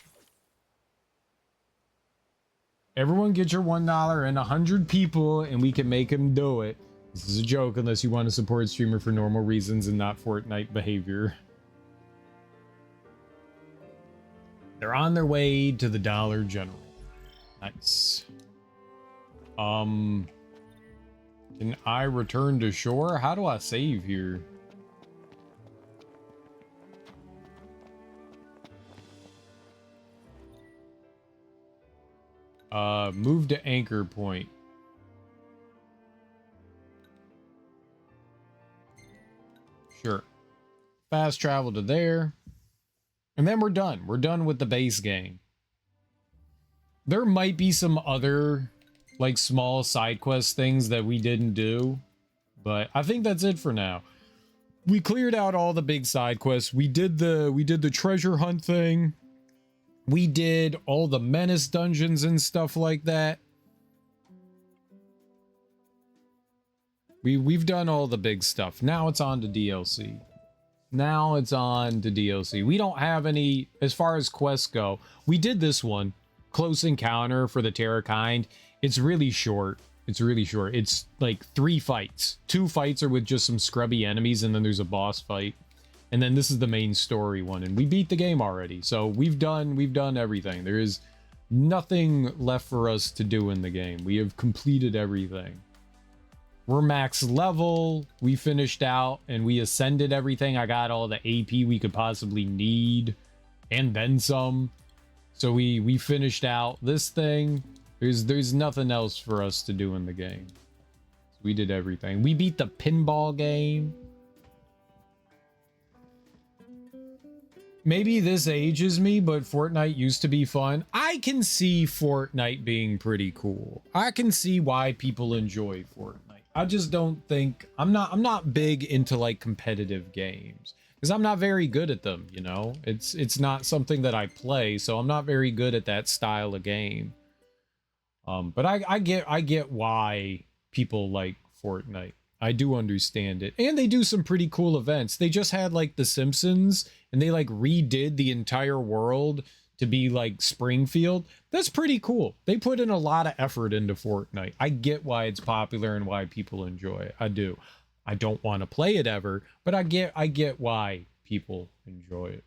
Everyone get your $1 and 100 people and we can make them do it. This is a joke unless you want to support streamer for normal reasons and not Fortnite behavior. They're on their way to the Dollar General. Nice. Can I return to shore? How do I save here? Move to anchor point. Sure. Fast travel to there. And then we're done. We're done with the base game. There might be some other like small side quest things that we didn't do, but I think that's it for now. We cleared out all the big side quests. We did the treasure hunt thing. We did all the menace dungeons and stuff like that. We've done all the big stuff. Now it's on to DLC. Now it's on to DLC. We don't have any, as far as quests go. We did this one, Close Encounter for the Terrakind. It's really short. It's really short. It's like 3 fights. 2 fights are with just some scrubby enemies, and then there's a boss fight. And then this is the main story one, and we beat the game already. So we've done everything. There is nothing left for us to do in the game. We have completed everything. We're max level. We finished out and we ascended everything. I got all the AP we could possibly need and then some. So we finished out this thing. There's nothing else for us to do in the game. We did everything. We beat the pinball game. maybe this ages me, but Fortnite used to be fun. I can see Fortnite being pretty cool. I can see why people enjoy Fortnite. I just don't think I'm not big into like competitive games because I'm not very good at them, you know. It's not something that I play, so I'm not very good at that style of game. But I get why people like Fortnite. I do understand it. And they do some pretty cool events. They just had like The Simpsons and they like redid the entire world to be like Springfield. That's pretty cool. They put in a lot of effort into Fortnite. I get why it's popular and why people enjoy it. I do. I don't want to play it ever, but I get why people enjoy it.